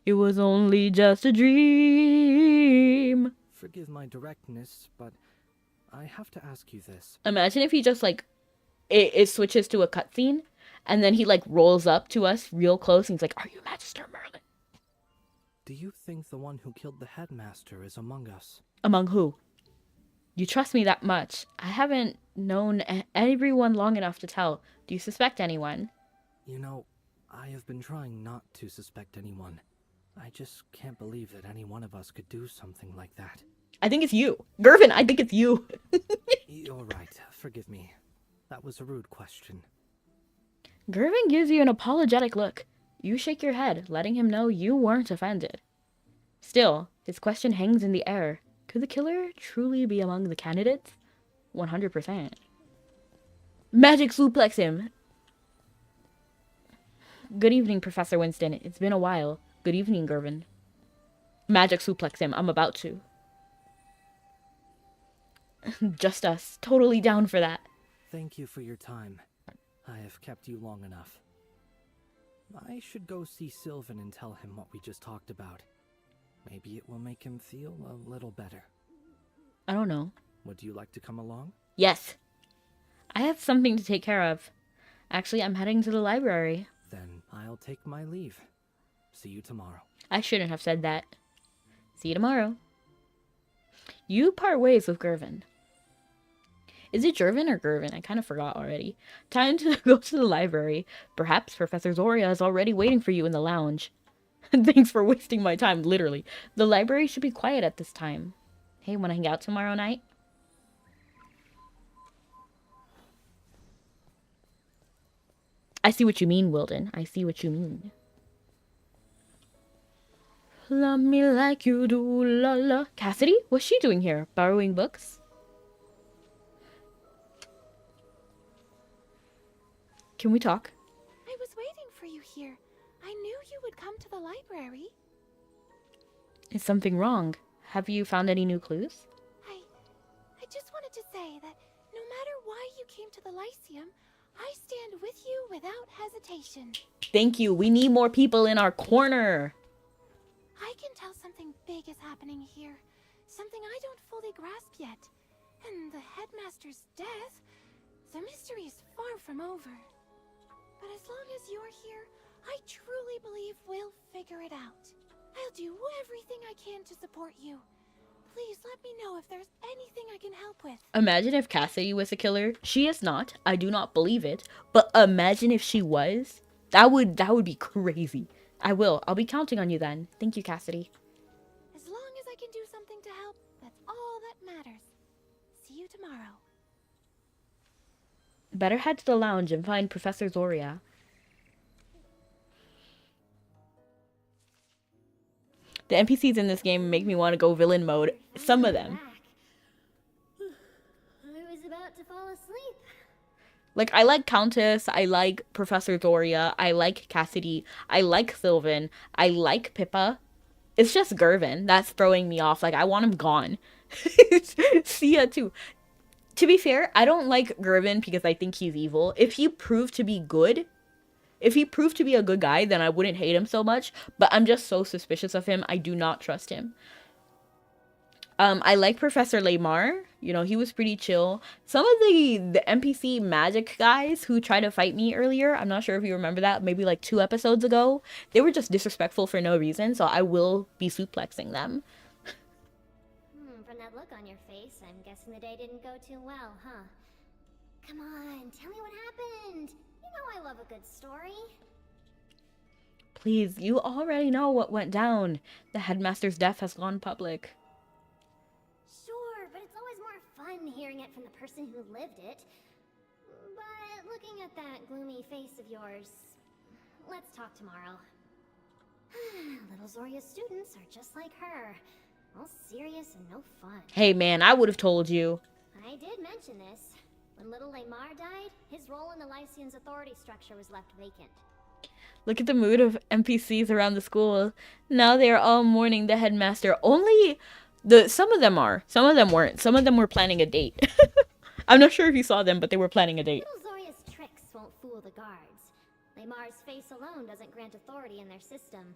It was only just a dream. Forgive my directness, but I have to ask you this. Imagine if he just, like, it switches to a cutscene, and then he, like, rolls up to us real close, and he's like, "Are you Magister Merlin?" Do you think the one who killed the headmaster is among us? Among who? You trust me that much. I haven't known everyone long enough to tell. Do you suspect anyone? You know, I have been trying not to suspect anyone. I just can't believe that any one of us could do something like that. I think it's you. Gervin, I think it's you. You're right. Forgive me. That was a rude question. Gervin gives you an apologetic look. You shake your head, letting him know you weren't offended. Still, his question hangs in the air. Could the killer truly be among the candidates? 100%. Magic suplex him. Good evening, Professor Winston. It's been a while. Good evening, Gervin. Magic suplex him. I'm about to. Just us. Totally down for that. Thank you for your time. I have kept you long enough. I should go see Sylvan and tell him what we just talked about. Maybe it will make him feel a little better. I don't know. Would you like to come along? Yes. I have something to take care of. Actually, I'm heading to the library. Then I'll take my leave. See you tomorrow. I shouldn't have said that. See you tomorrow. You part ways with Gervin. Is it Gervin or Gervin? I kind of forgot already. Time to go to the library. Perhaps Professor Zoria is already waiting for you in the lounge. Thanks for wasting my time, literally. The library should be quiet at this time. Hey, wanna hang out tomorrow night? I see what you mean, Wilden. I see what you mean. Love me like you do, la la. Cassidy? What's she doing here? Borrowing books? Can we talk? I was waiting for you here. I knew you would come to the library. Is something wrong? Have you found any new clues? I just wanted to say that no matter why you came to the Lyceum, I stand with you without hesitation. Thank you. We need more people in our corner. I can tell something big is happening here. Something I don't fully grasp yet. And the headmaster's death, the mystery is far from over. But as long as you're here, I truly believe we'll figure it out. I'll do everything I can to support you. Please let me know if there's anything I can help with. Imagine if Cassidy was a killer. She is not. I do not believe it. But imagine if she was. That would be crazy. I'll be counting on you then. Thank you, Cassidy. As long as I can do something to help, that's all that matters. See you tomorrow. Better head to the lounge and find Professor Zoria. The NPCs in this game make me want to go villain mode. Some of them. I was about to fall asleep. Like, I like Countess, I like Professor Zoria, I like Cassidy, I like Sylvan, I like Pippa. It's just Gervin that's throwing me off. Like, I want him gone. Sia, too. To be fair, I don't like Gervin because I think he's evil. If he proved to be good, if he proved to be a good guy, then I wouldn't hate him so much. But I'm just so suspicious of him. I do not trust him. I like Professor Lamar. You know, he was pretty chill. Some of the NPC magic guys who tried to fight me earlier, I'm not sure if you remember that, maybe like 2 episodes ago, they were just disrespectful for no reason, so I will be suplexing them. From that look on your face, I'm guessing the day didn't go too well, huh? Come on, tell me what happened. You know I love a good story. Please, you already know what went down. The headmaster's death has gone public. Sure, but it's always more fun hearing it from the person who lived it. But looking at that gloomy face of yours, let's talk tomorrow. Little Zoria's students are just like her. All serious and no fun. Hey man, I would have told you. I did mention this. When little Lamar died, his role in the Lyceum's authority structure was left vacant. Look at the mood of NPCs around the school. Now they are all mourning the headmaster. Only some of them are. Some of them weren't. Some of them were planning a date. I'm not sure if you saw them, but they were planning a date. Little Zoria's tricks won't fool the guards. Lamar's face alone doesn't grant authority in their system.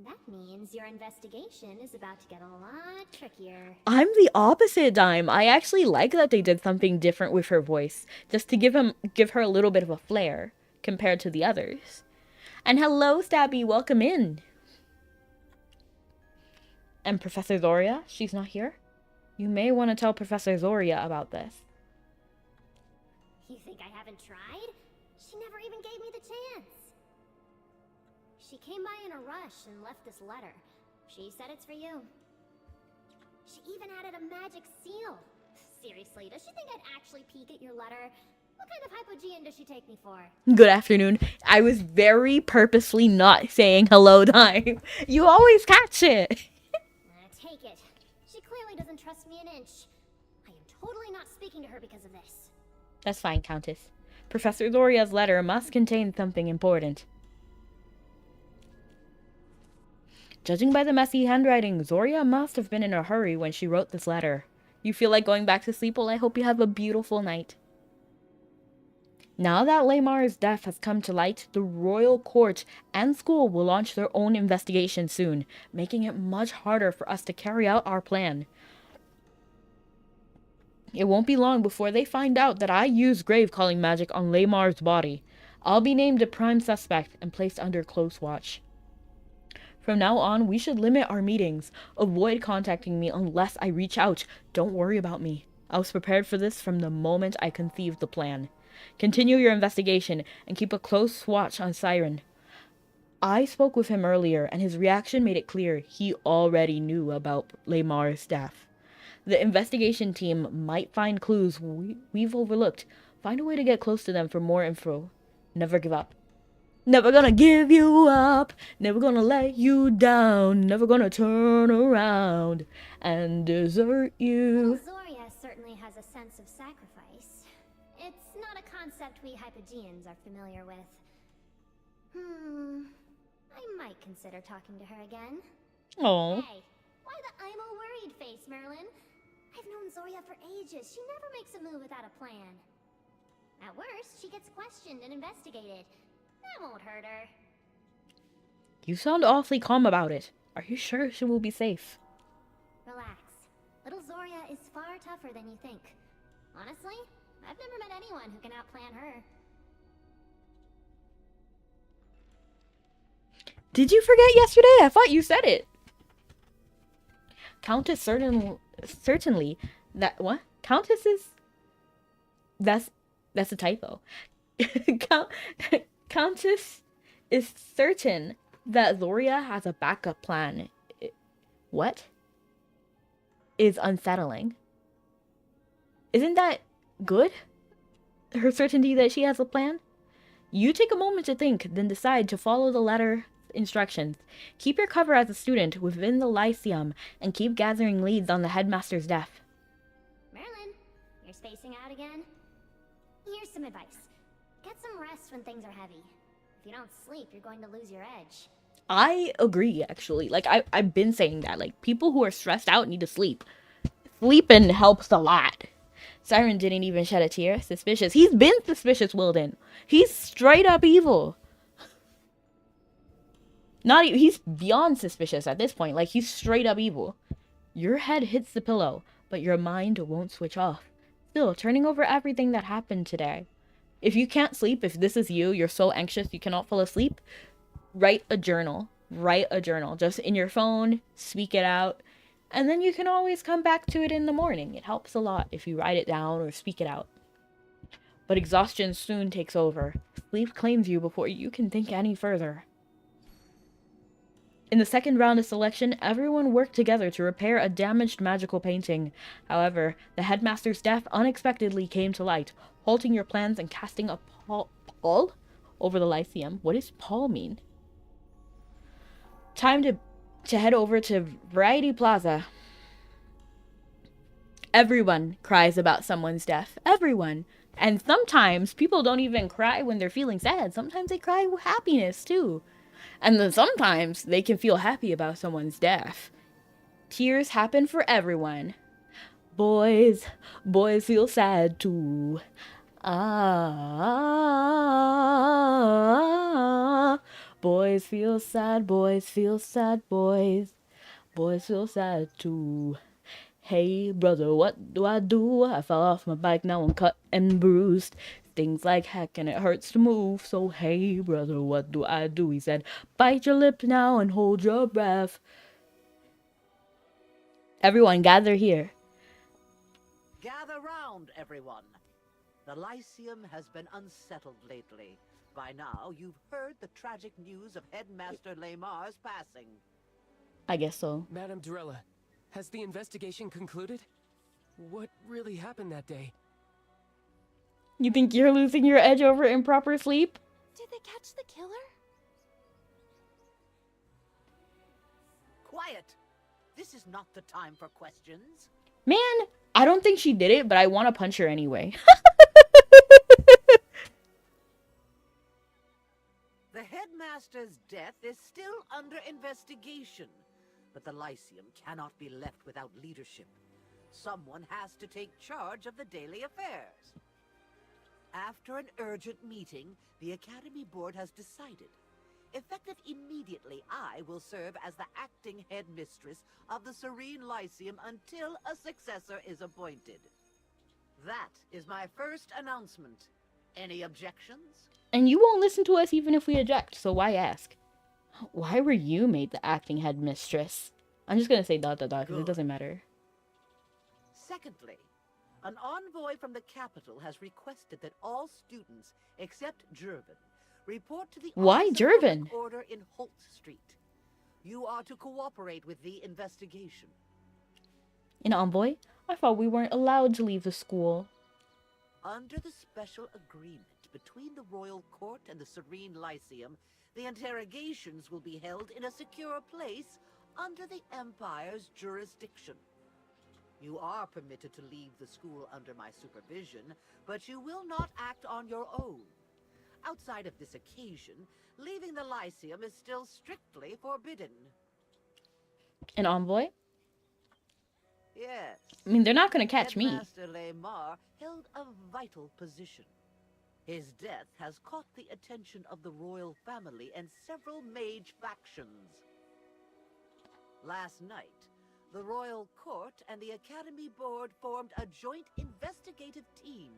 That means your investigation is about to get a lot trickier. I'm the opposite, Dime. I actually like that they did something different with her voice, just to give her a little bit of a flair compared to the others. And hello, Stabby, welcome in. And Professor Zoria, she's not here? You may want to tell Professor Zoria about this. You think I haven't tried? She never even gave me the chance. She came by in a rush and left this letter. She said it's for you. She even added a magic seal. Seriously, does she think I'd actually peek at your letter? What kind of hypogean does she take me for? Good afternoon. I was very purposely not saying hello, Dime. You always catch it. Take it. She clearly doesn't trust me an inch. I am totally not speaking to her because of this. That's fine, Countess. Professor Zoria's letter must contain something important. Judging by the messy handwriting, Zoria must have been in a hurry when she wrote this letter. You feel like going back to sleep? Well, I hope you have a beautiful night. Now that Lamar's death has come to light, the royal court and school will launch their own investigation soon, making it much harder for us to carry out our plan. It won't be long before they find out that I used grave calling magic on Lamar's body. I'll be named a prime suspect and placed under close watch. From now on, we should limit our meetings. Avoid contacting me unless I reach out. Don't worry about me. I was prepared for this from the moment I conceived the plan. Continue your investigation and keep a close watch on Siren. I spoke with him earlier, and his reaction made it clear he already knew about Laymar's death. The investigation team might find clues we've overlooked. Find a way to get close to them for more info. Never give up. Never gonna give you up, never gonna let you down, never gonna turn around and desert you. Well, Zoria certainly has a sense of sacrifice. It's not a concept we Hypogeans are familiar with. I might consider talking to her again. Oh. Hey, why the I'm a worried face, Merlin? I've known Zoria for ages. She never makes a move without a plan. At worst, she gets questioned and investigated. That won't hurt her. You sound awfully calm about it. Are you sure she will be safe? Relax. Little Zoria is far tougher than you think. Honestly, I've never met anyone who can outplan her. Did you forget yesterday? I thought you said it. Countess certainly that what? Countess is that's a typo. Countess is certain that Zoria has a backup plan. What? Is unsettling. Isn't that good? Her certainty that she has a plan? You take a moment to think, then decide to follow the letter instructions. Keep your cover as a student within the Lyceum and keep gathering leads on the headmaster's death. Merlin, you're spacing out again? Here's some advice. Get some rest when things are heavy. If you don't sleep, you're going to lose your edge. I agree, actually. Like, I've been saying that. Like, people who are stressed out need to sleep. Sleeping helps a lot. Siren didn't even shed a tear. Suspicious. He's been suspicious, Wilden. He's straight up evil. He's beyond suspicious at this point. Like, he's straight up evil. Your head hits the pillow, but your mind won't switch off. Still, turning over everything that happened today. If you can't sleep, if this is you, you're so anxious you cannot fall asleep, write a journal. Write a journal. Just in your phone, speak it out. And then you can always come back to it in the morning. It helps a lot if you write it down or speak it out. But exhaustion soon takes over. Sleep claims you before you can think any further. In the second round of selection, everyone worked together to repair a damaged magical painting. However, the headmaster's death unexpectedly came to light, halting your plans and casting a pall over the Lyceum. What does pall mean? Time to head over to Variety Plaza. Everyone cries about someone's death. Everyone. And sometimes people don't even cry when they're feeling sad. Sometimes they cry with happiness too. And then sometimes they can feel happy about someone's death. Tears happen for everyone. Boys feel sad too. Boys feel sad, boys feel sad, boys feel sad too. Hey brother, what do? I fell off my bike, now I'm cut and bruised. Stings like heck and it hurts to move. So hey brother, what do? He said, bite your lip now and hold your breath. Everyone gather here. Gather round, everyone. The Lyceum has been unsettled lately. By now, you've heard the tragic news of Headmaster Laymar's passing. I guess so. Madame Durella, has the investigation concluded? What really happened that day? You think you're losing your edge over improper sleep? Did they catch the killer? Quiet! This is not the time for questions. Man, I don't think she did it, but I want to punch her anyway. The Headmaster's death is still under investigation, but the Lyceum cannot be left without leadership. Someone has to take charge of the daily affairs. After an urgent meeting, the Academy Board has decided. Effective immediately, I will serve as the acting headmistress of the Serene Lyceum until a successor is appointed. That is my first announcement. Any objections? And you won't listen to us even if we object, so why ask? Why were you made the acting headmistress? I'm just gonna say ... because it doesn't matter. Secondly, an envoy from the capital has requested that all students, except Jervin, report to the Why Office of Jervin? Public Order in Holt Street. You are to cooperate with the investigation. An envoy? I thought we weren't allowed to leave the school. Under the special agreement between the Royal Court and the Serene Lyceum, the interrogations will be held in a secure place under the Empire's jurisdiction. You are permitted to leave the school under my supervision, but you will not act on your own. Outside of this occasion, leaving the Lyceum is still strictly forbidden. An envoy? Yes. I mean, they're not gonna catch me. Headmaster Lemar held a vital position. His death has caught the attention of the royal family and several mage factions. Last night, the Royal Court and the Academy Board formed a joint investigative team.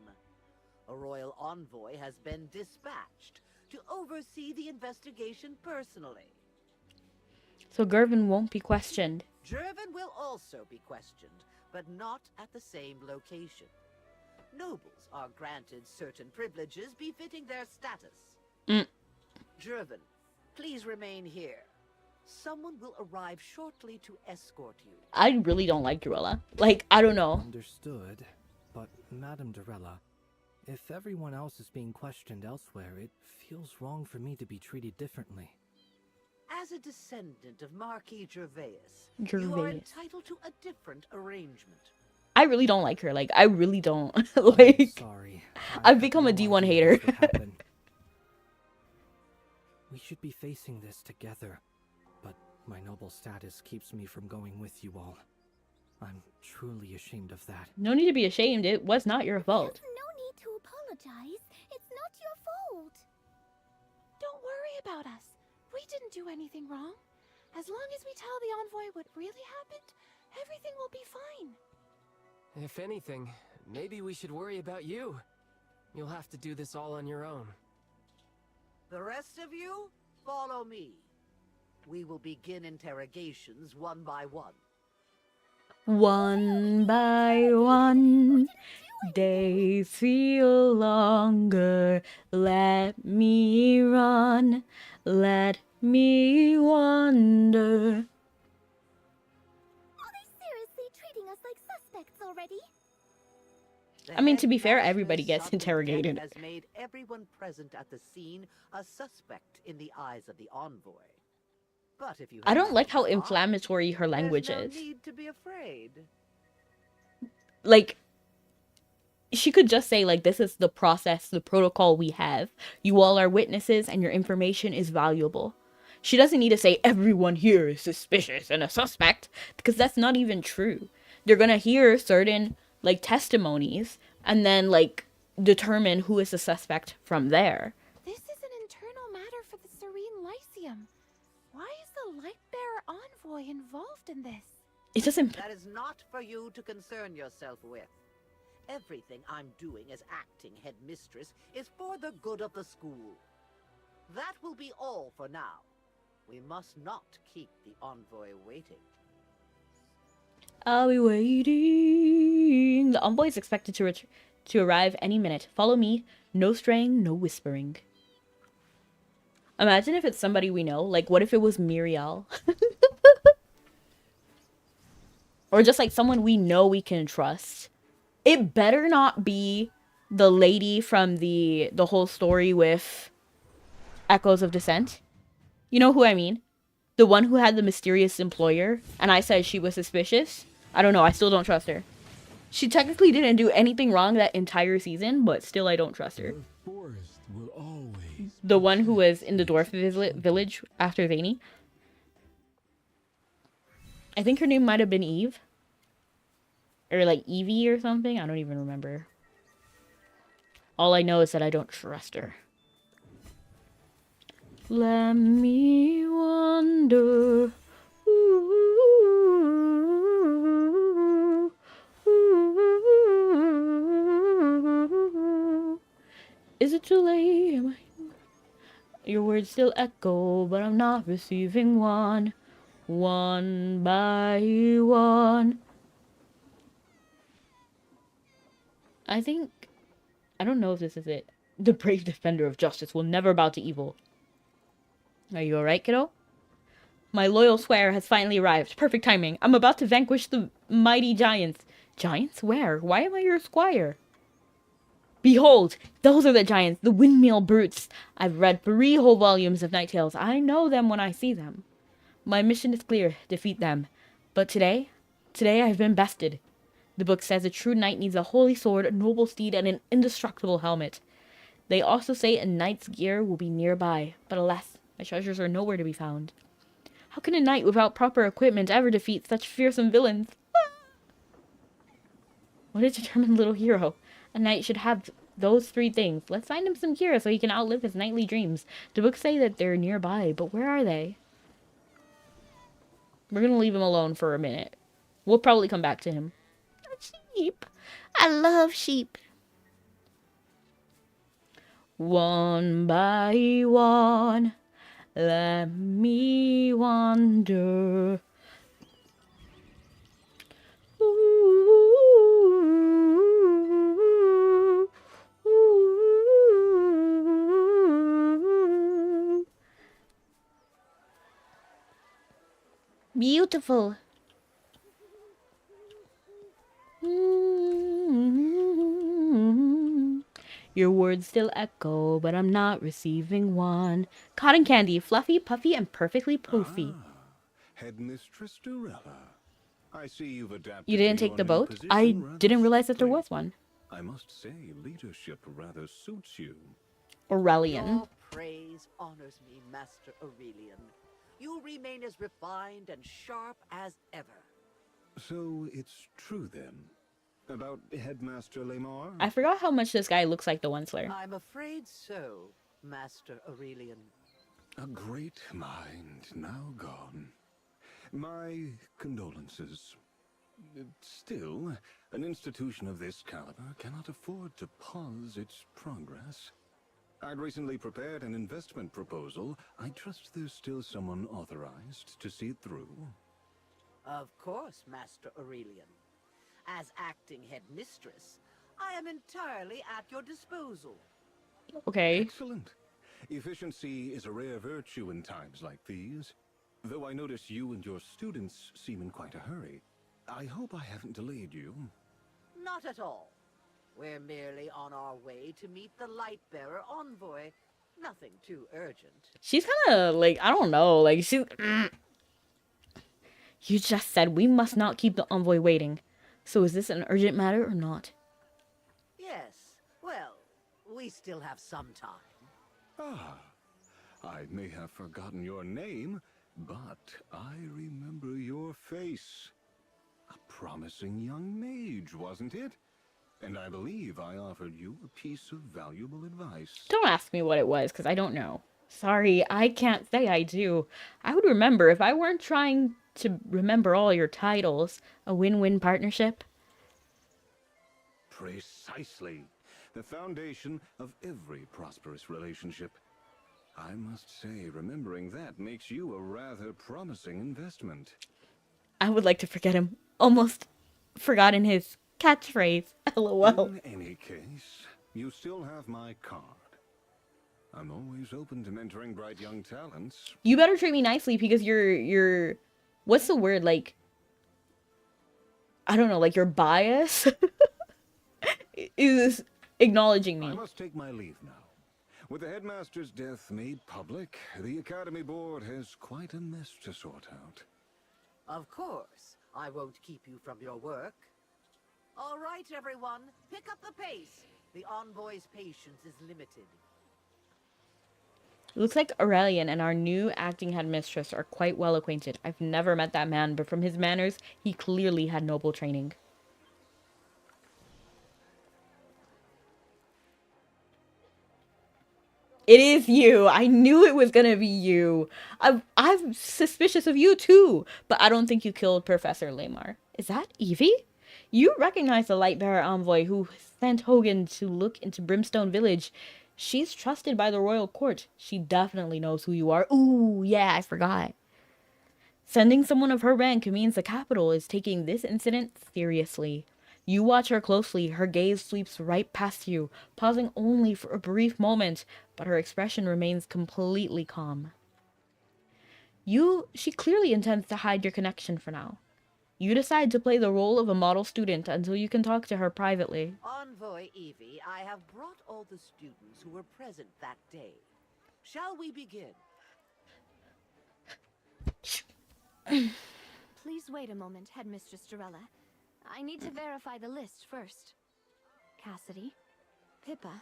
A royal envoy has been dispatched to oversee the investigation personally. So Gervin won't be questioned. Jervin will also be questioned, but not at the same location. Nobles are granted certain privileges befitting their status. Jervin, please remain here. Someone will arrive shortly to escort you. I really don't like Dorella. Like, I don't know. Understood. But, Madame Dorella, if everyone else is being questioned elsewhere, it feels wrong for me to be treated differently. As a descendant of Marquis Gervais, you are entitled to a different arrangement. I really don't like her. Like, I really don't. Like, sorry. I've become a D1 hater. We should be facing this together, but my noble status keeps me from going with you all. I'm truly ashamed of that. No need to be ashamed. It was not your fault. No need to apologize. It's not your fault. Don't worry about us. We didn't do anything wrong. As long as we tell the envoy what really happened, everything will be fine. If anything, maybe we should worry about you. You'll have to do this all on your own. The rest of you, follow me. We will begin interrogations one by one. One by one, days feel longer. Let me run. Let me wander. Are they seriously treating us like suspects already? I mean, to be fair, Headmaster's everybody gets sudden interrogated. death has made everyone present at the scene a suspect in the eyes of the envoy. But if you I don't have like how any inflammatory her there's language no is. need to be afraid. Like, she could just say, like, this is the process, the protocol we have. You all are witnesses and your information is valuable. She doesn't need to say everyone here is suspicious and a suspect, because that's not even true. They're gonna hear certain, like, testimonies and then, like, determine who is the suspect from there. This is an internal matter for the Serene Lyceum. Why is the Lightbearer envoy involved in this? It doesn't... That is not for you to concern yourself with. Everything I'm doing as acting headmistress is for the good of the school. That will be all for now. We must not keep the envoy waiting. I'll be waiting. The envoy is expected to arrive any minute. Follow me. No straying, no whispering. Imagine if it's somebody we know. Like, what if it was Muriel? Or just, like, someone we know we can trust. It better not be the lady from the whole story with Echoes of Dissent. You know who I mean? The one who had the mysterious employer, and I said she was suspicious. I don't know, I still don't trust her. She technically didn't do anything wrong that entire season, but still I don't trust her. The forest will always The one who was in the dwarf village after Vani. I think her name might have been Eve. Or like Evie or something. I don't even remember. All I know is that I don't trust her. Let me wander. Ooh, ooh, ooh. Is it too late? Your words still echo, but I'm not receiving one. One by one. I don't know if this is it. The brave defender of justice will never bow to evil. Are you alright, kiddo? My loyal squire has finally arrived. Perfect timing. I'm about to vanquish the mighty giants. Giants? Where? Why am I your squire? Behold, those are the giants, the windmill brutes. I've read 3 whole volumes of Night Tales. I know them when I see them. My mission is clear, defeat them. But today I've been bested. The book says a true knight needs a holy sword, a noble steed, and an indestructible helmet. They also say a knight's gear will be nearby, but alas, my treasures are nowhere to be found. How can a knight without proper equipment ever defeat such fearsome villains? What a determined little hero. A knight should have those 3 things. Let's find him some gear so he can outlive his knightly dreams. The books say that they're nearby, but where are they? We're gonna leave him alone for a minute. We'll probably come back to him. Sheep. I love sheep. One by one, let me wander. Beautiful. Your words still echo, but I'm not receiving one. Cotton candy, fluffy, puffy, and perfectly poofy. Headmistress Durella. I see you've adapted. You didn't to take your the new boat? position I rather didn't realize that there swiftly. was one. I must say, leadership rather suits you. Aurelian. Your praise honors me, Master Aurelian. You remain as refined and sharp as ever. So it's true then about Headmaster Lamar? I forgot how much this guy looks like the One Slayer. I'm afraid so, Master Aurelian. A great mind now gone. My condolences. Still, an institution of this caliber cannot afford to pause its progress. I'd recently prepared an investment proposal. I trust there's still someone authorized to see it through. Of course, Master Aurelian. As acting headmistress, I am entirely at your disposal. Okay. Excellent. Efficiency is a rare virtue in times like these. Though I notice you and your students seem in quite a hurry. I hope I haven't delayed you. Not at all. We're merely on our way to meet the Lightbearer envoy. Nothing too urgent. She's kind of like, I don't know, like she's... You just said we must not keep the envoy waiting. So is this an urgent matter or not? Yes. Well, we still have some time. Ah, I may have forgotten your name, but I remember your face. A promising young mage, wasn't it? And I believe I offered you a piece of valuable advice. Don't ask me what it was, because I don't know. Sorry, I can't say I do. I would remember if I weren't trying to remember all your titles. A win-win partnership. Precisely. The foundation of every prosperous relationship. I must say, remembering that makes you a rather promising investment. I would like to forget him. Almost forgotten his catchphrase. LOL. In any case, you still have my card. I'm always open to mentoring bright young talents. You better treat me nicely because you're what's the word, like, I don't know, like your bias is acknowledging I me. must take my leave now. With the headmaster's death made public, the Academy Board has quite a mess to sort out. Of course, I won't keep you from your work. All right, everyone, pick up the pace. The envoy's patience is limited. It looks like Aurelian and our new acting headmistress are quite well acquainted. I've never met that man, but from his manners, he clearly had noble training. It is you. I knew it was gonna be you. I'm suspicious of you too, but I don't think you killed Professor Lamar. Is that Evie? You recognize the Lightbearer envoy who sent Hogan to look into Brimstone Village. She's trusted by the royal court. She definitely knows who you are. Ooh, yeah, I forgot. Sending someone of her rank means the capital is taking this incident seriously. You watch her closely. Her gaze sweeps right past you, pausing only for a brief moment, but her expression remains completely calm. She clearly intends to hide your connection for now. You decide to play the role of a model student until you can talk to her privately. Envoy Evie, I have brought all the students who were present that day. Shall we begin? Please wait a moment, Headmistress Dorella. I need to verify the list first. Cassidy, Pippa,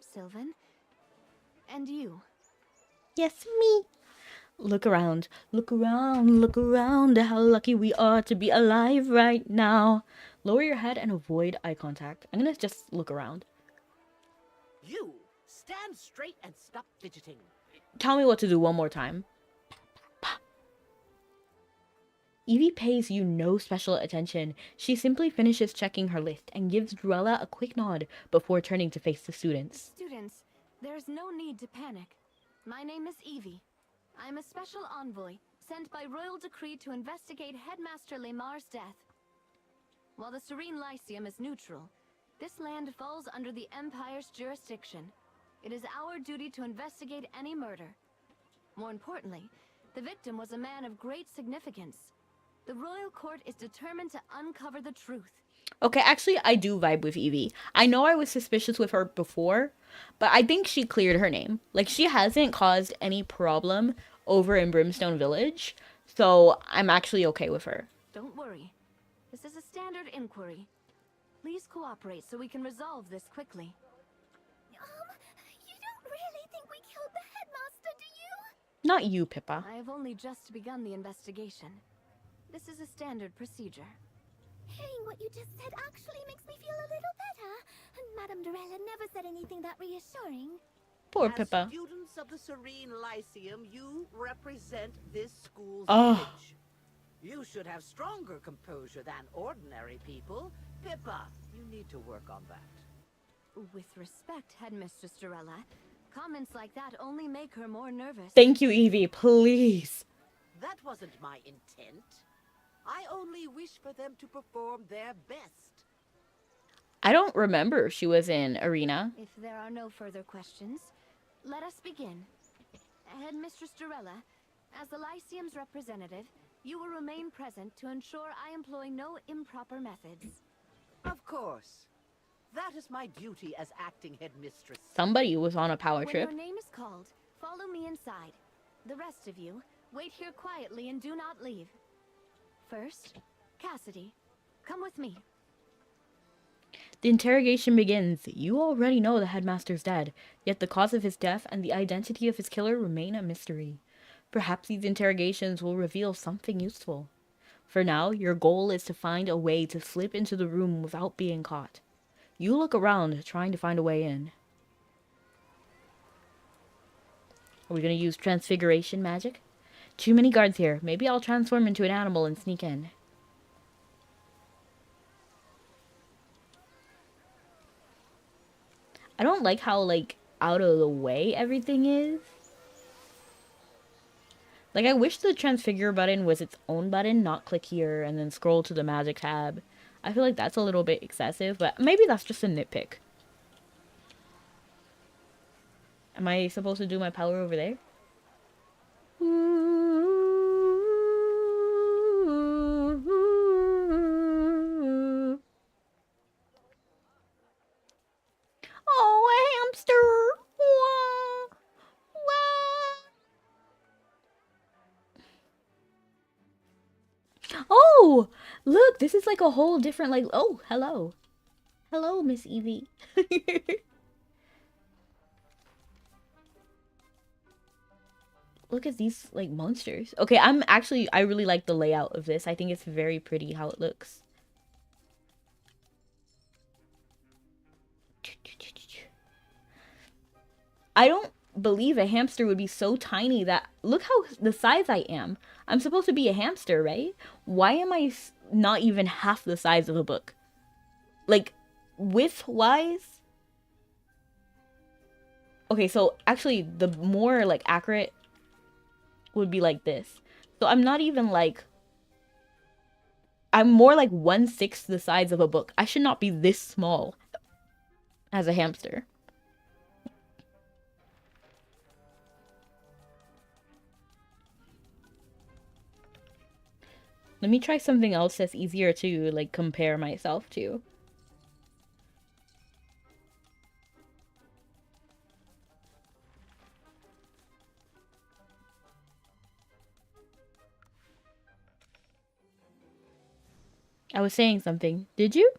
Sylvan, and you. Yes, me. Look around, look around, look around. How lucky we are to be alive right now. Lower your head and avoid eye contact. I'm gonna just look around. You, stand straight and stop fidgeting. Tell me what to do one more time. Evie pays you no special attention. She simply finishes checking her list and gives Druella a quick nod before turning to face the students. Students, there is no need to panic. My name is Evie. I am a special envoy sent by royal decree to investigate Headmaster Lemar's death. While the Serene Lyceum is neutral, this land falls under the Empire's jurisdiction. It is our duty to investigate any murder. More importantly, the victim was a man of great significance. The royal court is determined to uncover the truth. Okay, actually, I do vibe with Evie. I know I was suspicious with her before, but I think she cleared her name. Like, she hasn't caused any problem over in Brimstone Village, so I'm actually okay with her. Don't worry. This is a standard inquiry. Please cooperate so we can resolve this quickly. You don't really think we killed the headmaster, do you? Not you, Pippa. I have only just begun the investigation. This is a standard procedure. Hearing what you just said actually makes me feel a little better. And Madame Dorella never said anything that reassuring. Poor As Pippa. students of the Serene Lyceum, you represent this school's Oh. image. You should have stronger composure than ordinary people. Pippa, you need to work on that. With respect, Headmistress Dorella, comments like that only make her more nervous. Thank you, Evie, please. That wasn't my intent. I only wish for them to perform their best. I don't remember she was in Arena. If there are no further questions, let us begin. Headmistress Dorella, as the Lyceum's representative, you will remain present to ensure I employ no improper methods. Of course. That is my duty as acting headmistress. Somebody was on a power When trip. your name is called, follow me inside. The rest of you, wait here quietly and do not leave. First, Cassidy, come with me. The interrogation begins. You already know the headmaster's dead, yet the cause of his death and the identity of his killer remain a mystery. Perhaps these interrogations will reveal something useful. For now, your goal is to find a way to slip into the room without being caught. You look around, trying to find a way in. Are we going to use transfiguration magic? Too many guards here. Maybe I'll transform into an animal and sneak in. I don't like how, like, out of the way everything is. Like, I wish the transfigure button was its own button, not click here and then scroll to the magic tab. I feel like that's a little bit excessive, but maybe that's just a nitpick. Am I supposed to do my power over there? Oh, a hamster! Wah, wah. Oh, look, this is like a whole different, like, oh, hello. Hello, Miss Evie. Look at these, like, monsters. Okay, I really like the layout of this. I think it's very pretty how it looks. I don't believe a hamster would be so tiny that... Look how the size I am. I'm supposed to be a hamster, right? Why am I not even half the size of a book? Like, width-wise? Okay, so actually the more like accurate would be like this. So I'm not even like, I'm more like 1/6 the size of a book. I should not be this small as a hamster. Let me try something else that's easier to like compare myself to. I was saying something. Did you?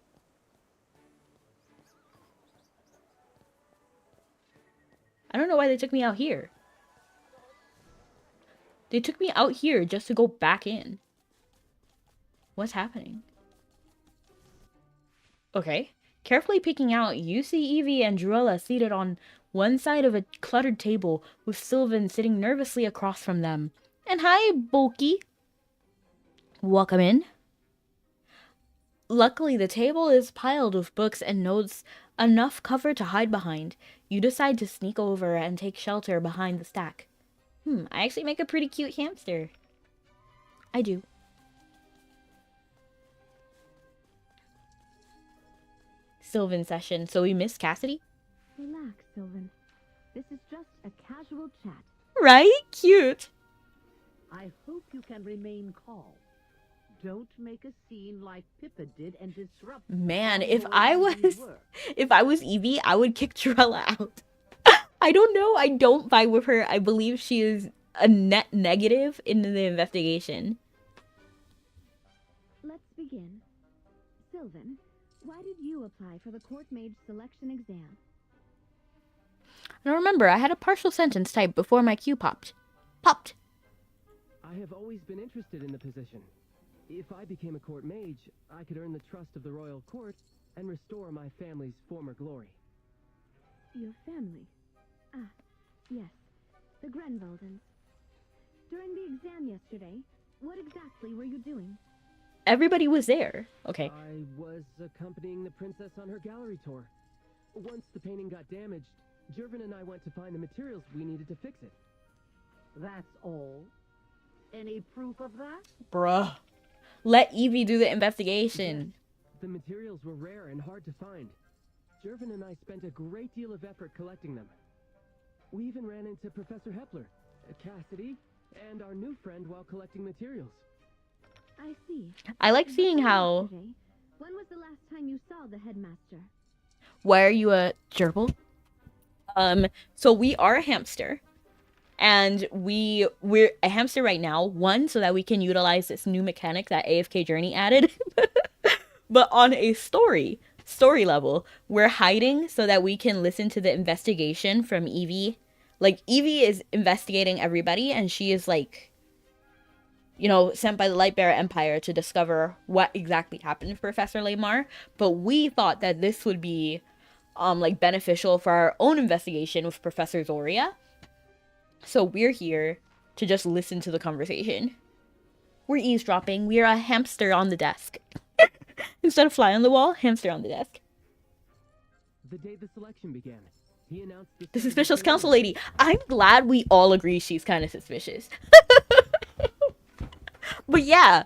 I don't know why they took me out here. They took me out here just to go back in. What's happening? Okay. Carefully peeking out, you see Evie and Druella seated on one side of a cluttered table, with Sylvan sitting nervously across from them. And hi, Bulky. Welcome in. Luckily, the table is piled with books and notes, enough cover to hide behind. You decide to sneak over and take shelter behind the stack. I actually make a pretty cute hamster. I do. Sylvan session. So we missed Cassidy? Relax, Sylvan. This is just a casual chat. Right? Cute. I hope you can remain calm. Don't make a scene like Pippa did and disrupt. Man, all if your I easy was work. if I was Evie, I would kick Druella out. I don't know. I don't vibe with her. I believe she is a net negative in the investigation. Let's begin. Sylvan, why did you apply for the court mage selection exam? Now remember, I had a partial sentence typed before my cue popped. Popped. I have always been interested in the position. If I became a court mage, I could earn the trust of the royal court and restore my family's former glory. Your family? Ah, yes. The Grenvaldens. During the exam yesterday, what exactly were you doing? Everybody was there. Okay. I was accompanying the princess on her gallery tour. Once the painting got damaged, Jervin and I went to find the materials we needed to fix it. That's all? Any proof of that? Bruh. Let Evie do the investigation. The materials were rare and hard to find. Jervin and I spent a great deal of effort collecting them. We even ran into Professor Hepler, Cassidy, and our new friend while collecting materials. I see. I like seeing how... Yesterday, when was the last time you saw the headmaster? Why are you a gerbil? So we are a hamster. And we're a hamster right now. One, so that we can utilize this new mechanic that AFK Journey added. But on a story level, we're hiding so that we can listen to the investigation from Evie. Like, Evie is investigating everybody, and she is like, you know, sent by the Lightbearer Empire to discover what exactly happened to Professor Lamar. But we thought that this would be like beneficial for our own investigation with Professor Zoria. So we're here to just listen to the conversation. We're eavesdropping. We're a hamster on the desk. Instead of fly on the wall, hamster on the desk. The day the selection began, he announced The suspicious council lady. I'm glad we all agree she's kind of suspicious. But yeah.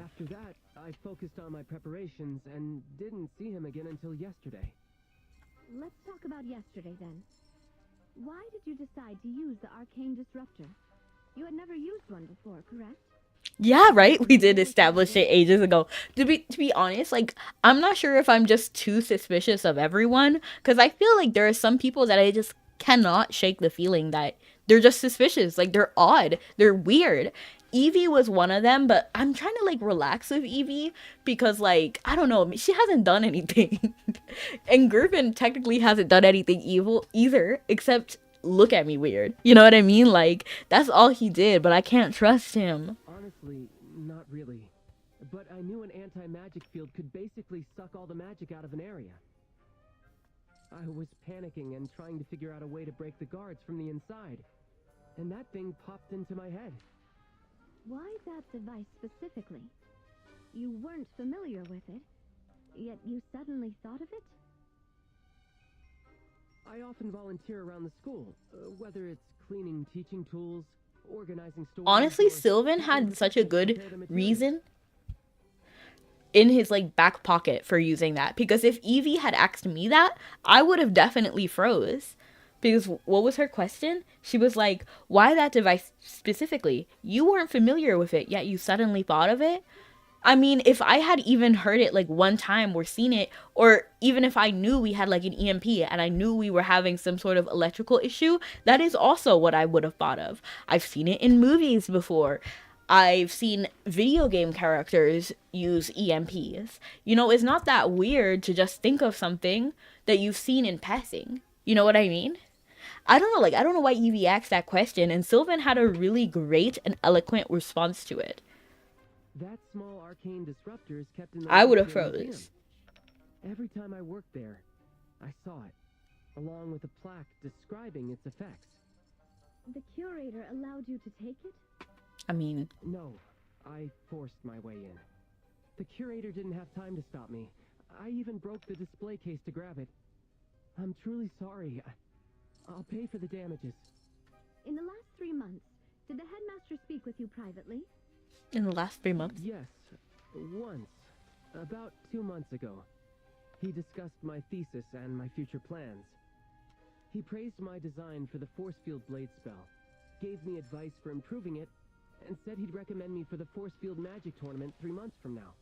After that, I focused on my preparations and didn't see him again until yesterday. Let's talk about yesterday then. Why did you decide to use the arcane disruptor? You had never used one before, correct? Yeah, right? We did establish it ages ago. To be honest, like, I'm not sure if I'm just too suspicious of everyone. Because I feel like there are some people that I just cannot shake the feeling that they're just suspicious. Like, they're odd. They're weird. Evie was one of them, but I'm trying to, like, relax with Evie. Because, like, I don't know. She hasn't done anything. And Gervin technically hasn't done anything evil either. Except look at me weird. You know what I mean? Like, that's all he did, but I can't trust him. Honestly, not really. But I knew an anti-magic field could basically suck all the magic out of an area. I was panicking and trying to figure out a way to break the guards from the inside. And that thing popped into my head. Why that device specifically? You weren't familiar with it, yet you suddenly thought of it? I often volunteer around the school, whether it's cleaning teaching tools, organizing stores. Honestly, or Sylvan helping had the such a professors good prepare the materials. reason in his like back pocket for using that, because if Evie had asked me that, I would have definitely froze. Because what was her question? She was like, why that device specifically? You weren't familiar with it, yet you suddenly thought of it. I mean, if I had even heard it like one time or seen it, or even if I knew we had like an EMP and I knew we were having some sort of electrical issue, that is also what I would have thought of. I've seen it in movies before. I've seen video game characters use EMPs. You know, it's not that weird to just think of something that you've seen in passing. You know what I mean? I don't know, I don't know why Evie asked that question, and Sylvan had a really great and eloquent response to it. That small arcane disruptor is kept in the I would have Imperial froze. Museum. Every time I worked there, I saw it, along with a plaque describing its effects. The curator allowed you to take it? I mean, No, I forced my way in. The curator didn't have time to stop me. I even broke the display case to grab it. I'm truly sorry. I'll pay for the damages. In the last 3 months, did the headmaster speak with you privately? in the last 3 months. Yes, once. About 2 months ago. He discussed my thesis and my future plans. He praised my design for the force field blade spell, gave me advice for improving it, and said he'd recommend me for the force field magic tournament 3 months from now.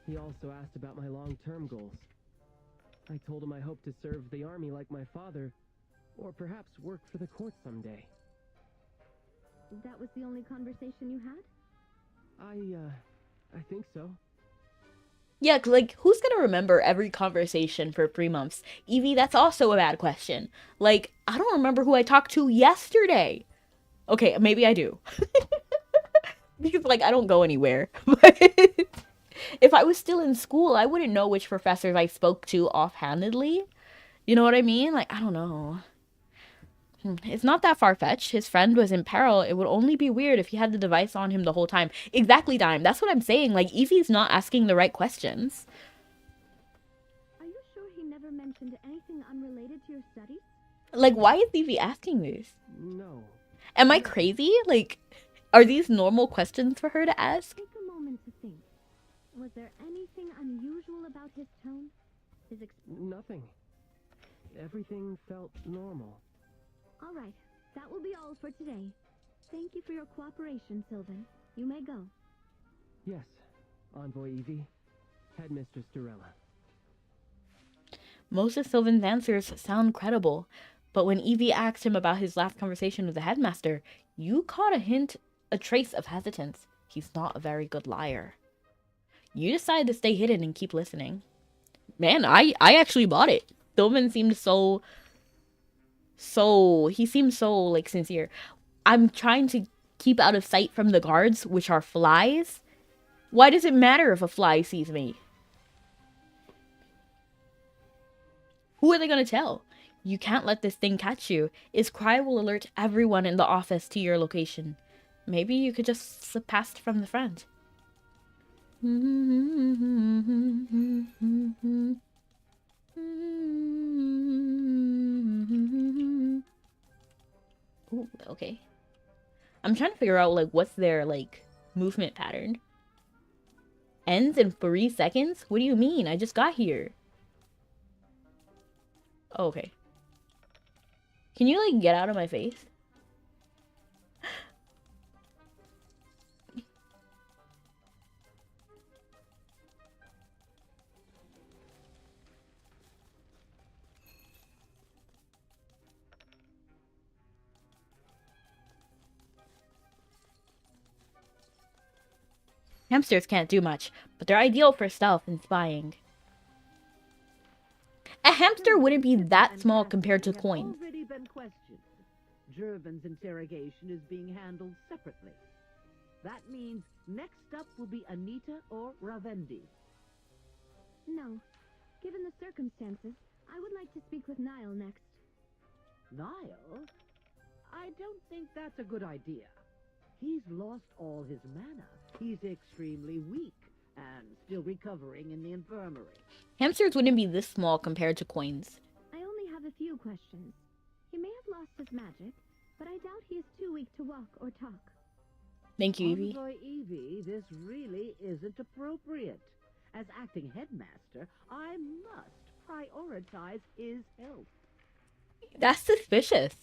He also asked about my long-term goals. I told him I hoped to serve the army like my father, or perhaps work for the court someday. That was the only conversation you had? I think so. Yeah, like, who's gonna remember every conversation for 3 months? Evie, that's also a bad question. Like, I don't remember who I talked to yesterday. Okay, maybe I do. Because, like, I don't go anywhere. But if I was still in school, I wouldn't know which professors I spoke to offhandedly. You know what I mean? Like, I don't know. It's not that far-fetched. His friend was in peril. It would only be weird if he had the device on him the whole time. Exactly, Dime. That's what I'm saying. Like, Evie's not asking the right questions. Are you sure he never mentioned anything unrelated to your studies? Like, why is Evie asking this? No. Am I crazy? Like, are these normal questions for her to ask? Take a moment to think. Was there anything unusual about his tone? Nothing. Everything felt normal. All right, that will be all for today. Thank you for your cooperation, Sylvan. You may go. Yes, Envoy Evie, Headmistress Durella. Most of Sylvan's answers sound credible, but when Evie asked him about his last conversation with the headmaster, you caught a trace of hesitance. He's not a very good liar. You decided to stay hidden and keep listening. Man, I actually bought it. Sylvan seemed he seemed so, like, sincere. I'm trying to keep out of sight from the guards, which are flies. Why does it matter if a fly sees me? Who are they gonna tell? You can't let this thing catch you. Its cry will alert everyone in the office to your location. Maybe you could just slip past from the front. Ooh, okay. I'm trying to figure out, like, what's their, like, movement pattern. Ends in 3 seconds? What do you mean? I just got here. Oh, okay. Can you, like, get out of my face? Hamsters can't do much, but they're ideal for stealth and spying. A hamster wouldn't be that small compared to coins. Already been questioned. Jervin's interrogation is being handled separately. That means next up will be Anita or Ravendi. No. Given the circumstances, I would like to speak with Niall next. Niall? I don't think that's a good idea. He's lost all his mana. He's extremely weak and still recovering in the infirmary. Hamsters wouldn't be this small compared to coins. I only have have a few questions. He may have lost his magic, but I doubt he is too weak to walk or talk. Thank you, Evie. Envoy Evie, this really isn't appropriate. As acting headmaster, I must prioritize his health. That's suspicious.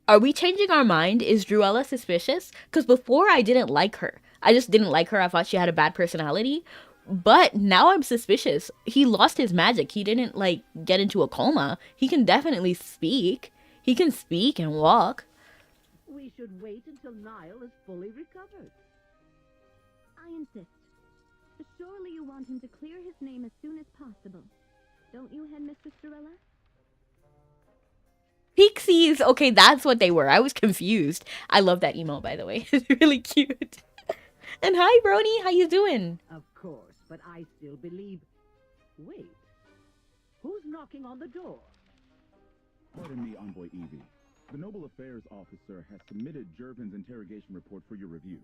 Are we changing our mind? Is Druella suspicious? Because before I didn't like her. I just didn't like her. I thought she had a bad personality. But now I'm suspicious. He lost his magic. He didn't, like, get into a coma. He can definitely speak. He can speak and walk. We should wait until Niall is fully recovered. I insist. Surely you want him to clear his name as soon as possible. Don't you, Headmistress Druella? Pixies! Okay, that's what they were. I was confused. I love that emo, by the way. It's really cute. And hi, Brony. How you doing? Of course, but I still believe... Wait. Who's knocking on the door? Pardon me, Envoy Evie. The Noble Affairs officer has submitted Jervin's interrogation report for your review.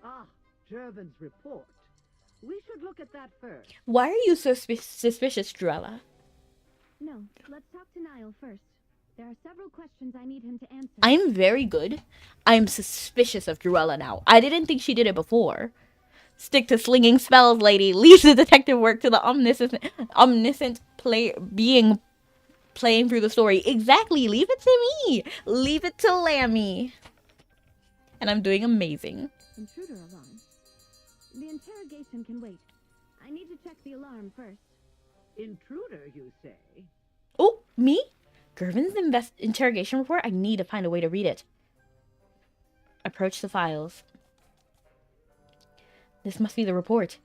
Ah, Jervin's report. We should look at that first. Why are you so suspicious, Druella? No, let's talk to Niall first. There are several questions I need him to answer. I'm very good. I'm suspicious of Druella now. I didn't think she did it before. Stick to slinging spells, lady. Leave the detective work to the omniscient being playing through the story. Exactly. Leave it to me. Leave it to Lammy. And I'm doing amazing. Intruder alarm. The interrogation can wait. I need to check the alarm first. Intruder, you say? Oh, me? Gervin's interrogation report? I need to find a way to read it. Approach the files. This must be the report.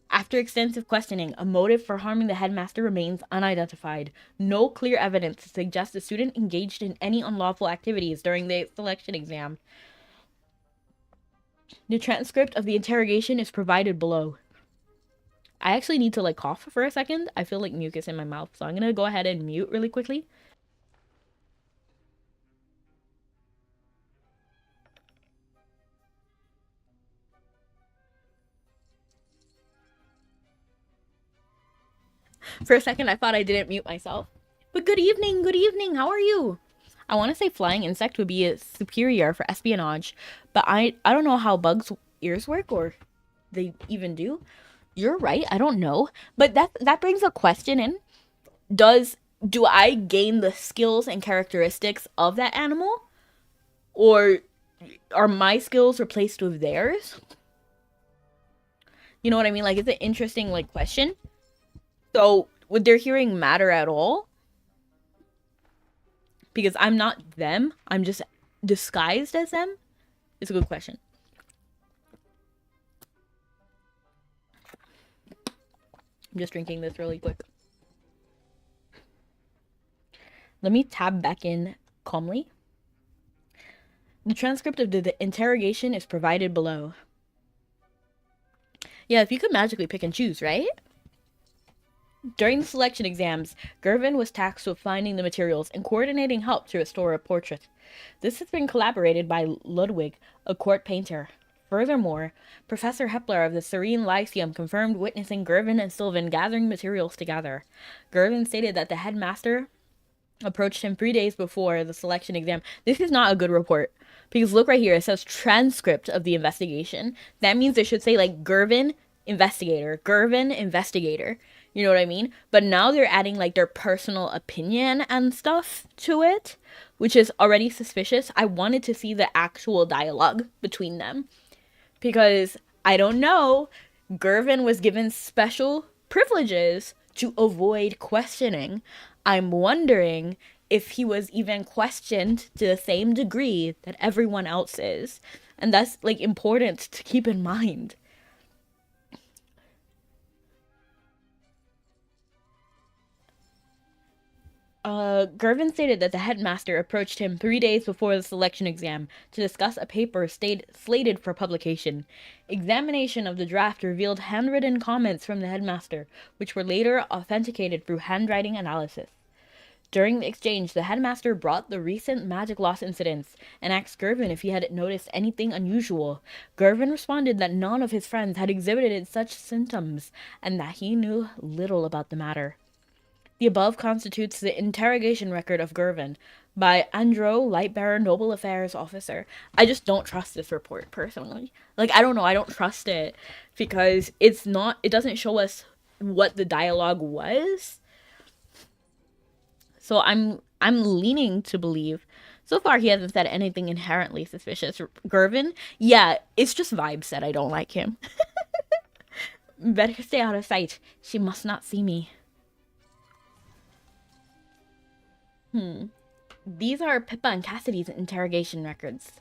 After extensive questioning, a motive for harming the headmaster remains unidentified. No clear evidence to suggest the student engaged in any unlawful activities during the selection exam. The transcript of the interrogation is provided below. I actually need to, like, cough for a second. I feel like mucus in my mouth, so I'm gonna go ahead and mute really quickly. For a second, I thought I didn't mute myself. But good evening, how are you? I want to say flying insect would be superior for espionage, but I don't know how bugs' ears work, or they even do. You're right, I don't know. But that brings a question in. Do I gain the skills and characteristics of that animal? Or are my skills replaced with theirs? You know what I mean? Like, it's an interesting, like, question. So, would their hearing matter at all? Because I'm not them. I'm just disguised as them? It's a good question. I'm just drinking this really quick. Let me tab back in calmly. The transcript of the interrogation is provided below. Yeah, if you could magically pick and choose, right? During the selection exams, Gervin was tasked with finding the materials and coordinating help to restore a portrait. This has been collaborated by Ludwig, a court painter. Furthermore, Professor Hepler of the Serene Lyceum confirmed witnessing Gervin and Sylvan gathering materials together. Gervin stated that the headmaster approached him 3 days before the selection exam. This is not a good report. Because look right here, it says transcript of the investigation. That means it should say, like, Gervin, investigator. Gervin, investigator. You know what I mean? But now they're adding, like, their personal opinion and stuff to it, which is already suspicious. I wanted to see the actual dialogue between them. Because, I don't know, Gervin was given special privileges to avoid questioning. I'm wondering if he was even questioned to the same degree that everyone else is. And that's, like, important to keep in mind. Gervin stated that the headmaster approached him 3 days before the selection exam to discuss a paper slated for publication. Examination of the draft revealed handwritten comments from the headmaster, which were later authenticated through handwriting analysis. During the exchange, the headmaster brought the recent magic loss incidents and asked Gervin if he had noticed anything unusual. Gervin responded that none of his friends had exhibited such symptoms and that he knew little about the matter. The above constitutes the interrogation record of Gervin by Andro, Lightbearer, Noble Affairs Officer. I just don't trust this report, personally. Like, I don't know, I don't trust it, because it doesn't show us what the dialogue was. So I'm leaning to believe. So far, he hasn't said anything inherently suspicious. Gervin, yeah, it's just vibes that I don't like him. Better stay out of sight. She must not see me. These are Pippa and Cassidy's interrogation records.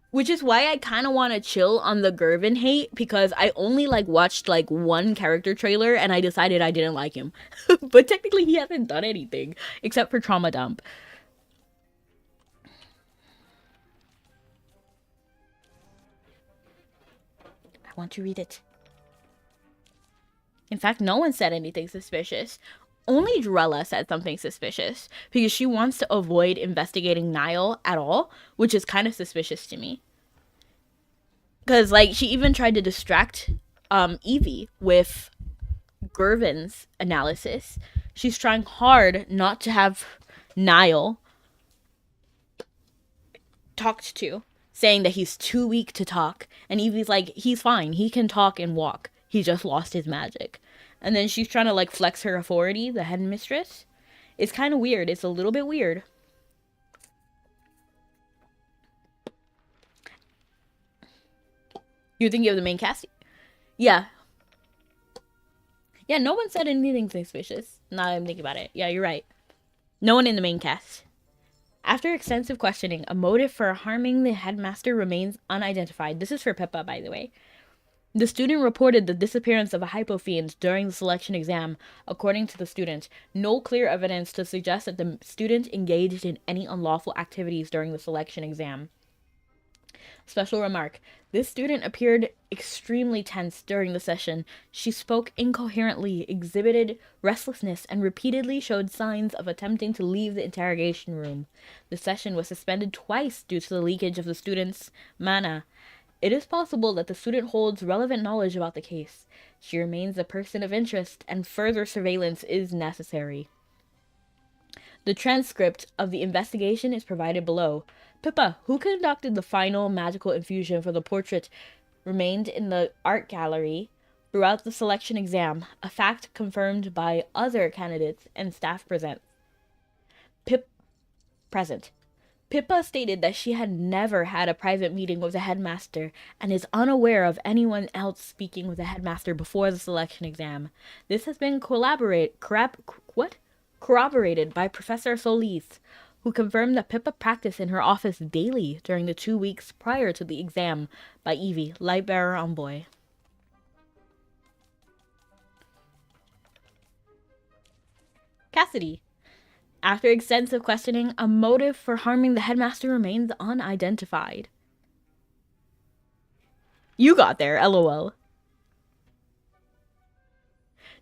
Which is why I kind of want to chill on the Gervin hate, because I only watched one character trailer and I decided I didn't like him. But technically he hasn't done anything except for Trauma Dump. I want to read it. In fact, no one said anything suspicious. Only Drella said something suspicious, because she wants to avoid investigating Niall at all, which is kind of suspicious to me. Because, she even tried to distract Evie with Gervin's analysis. She's trying hard not to have Niall talked to, saying that he's too weak to talk. And Evie's like, he's fine, he can talk and walk. He just lost his magic. And then she's trying to flex her authority, the headmistress. It's kind of weird. It's a little bit weird. You think you have the main cast? Yeah. Yeah, no one said anything suspicious. Now I'm thinking about it. Yeah, you're right. No one in the main cast. After extensive questioning, a motive for harming the headmaster remains unidentified. This is for Pippa, by the way. The student reported the disappearance of a hypofiend during the selection exam. According to the student, no clear evidence to suggest that the student engaged in any unlawful activities during the selection exam. Special remark. This student appeared extremely tense during the session. She spoke incoherently, exhibited restlessness, and repeatedly showed signs of attempting to leave the interrogation room. The session was suspended twice due to the leakage of the student's mana. It is possible that the student holds relevant knowledge about the case. She remains a person of interest, and further surveillance is necessary. The transcript of the investigation is provided below. Pippa, who conducted the final magical infusion for the portrait, remained in the art gallery throughout the selection exam, a fact confirmed by other candidates and staff present. Pippa stated that she had never had a private meeting with the headmaster and is unaware of anyone else speaking with the headmaster before the selection exam. This has been corroborated by Professor Solis, who confirmed that Pippa practiced in her office daily during the 2 weeks prior to the exam by Evie, Lightbearer Envoy. Cassidy. After extensive questioning, a motive for harming the headmaster remains unidentified. You got there, lol.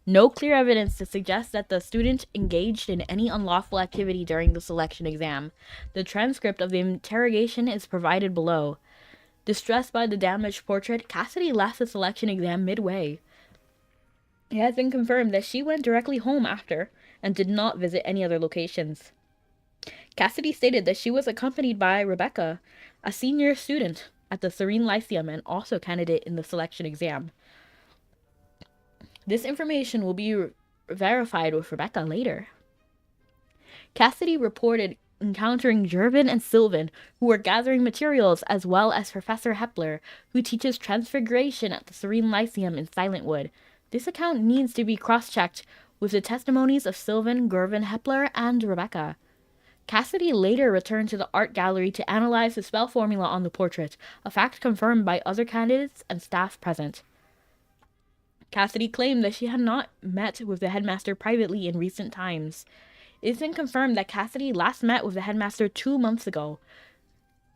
No clear evidence to suggest that the student engaged in any unlawful activity during the selection exam. The transcript of the interrogation is provided below. Distressed by the damaged portrait, Cassidy left the selection exam midway. It has been confirmed that she went directly home after and did not visit any other locations. Cassidy stated that she was accompanied by Rebecca, a senior student at the Serene Lyceum and also candidate in the selection exam. This information will be verified with Rebecca later. Cassidy reported encountering Gervin and Sylvan, who were gathering materials, as well as Professor Hepler, who teaches Transfiguration at the Serene Lyceum in Silentwood. This account needs to be cross-checked with the testimonies of Sylvan, Gervin, Hepler, and Rebecca. Cassidy later returned to the art gallery to analyze the spell formula on the portrait, a fact confirmed by other candidates and staff present. Cassidy claimed that she had not met with the headmaster privately in recent times. It has been confirmed that Cassidy last met with the headmaster 2 months ago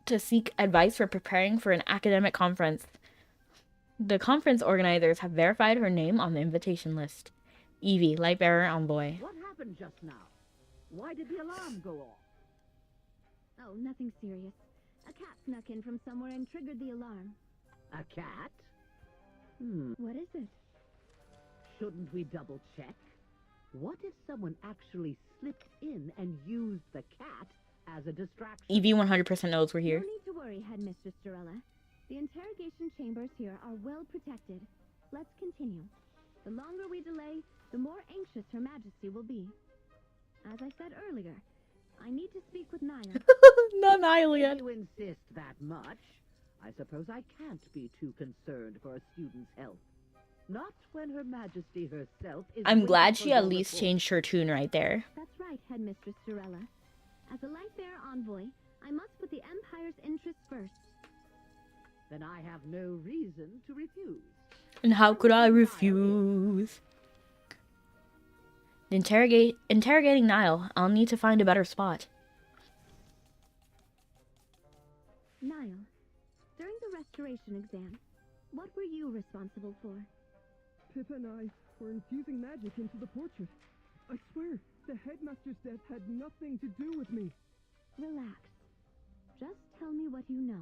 to seek advice for preparing for an academic conference. The conference organizers have verified her name on the invitation list. Evie, Lightbearer Envoy. What happened just now? Why did the alarm go off? Oh, nothing serious. A cat snuck in from somewhere and triggered the alarm. A cat? What is it? Shouldn't we double check? What if someone actually slipped in and used the cat as a distraction? Evie 100% knows we're No here. need to worry, Headmistress Durella. The interrogation chambers here are well protected. Let's continue. The longer we delay, the more anxious Her Majesty will be. As I said earlier, I need to speak with Naya. Not Niall If yet. you insist that much, I suppose I can't be too concerned for a student's health. Not when Her Majesty herself is I'm glad waiting she for at your least report. changed her tune right there. That's right, Headmistress Durella. As a Lightbearer envoy, I must put the Empire's interests first. Then I have no reason to refuse. And how could I refuse? Interrogating Niall. I'll need to find a better spot. Niall, during the restoration exam, what were you responsible for? Pippa and I were infusing magic into the portrait. I swear, the headmaster's death had nothing to do with me. Relax. Just tell me what you know.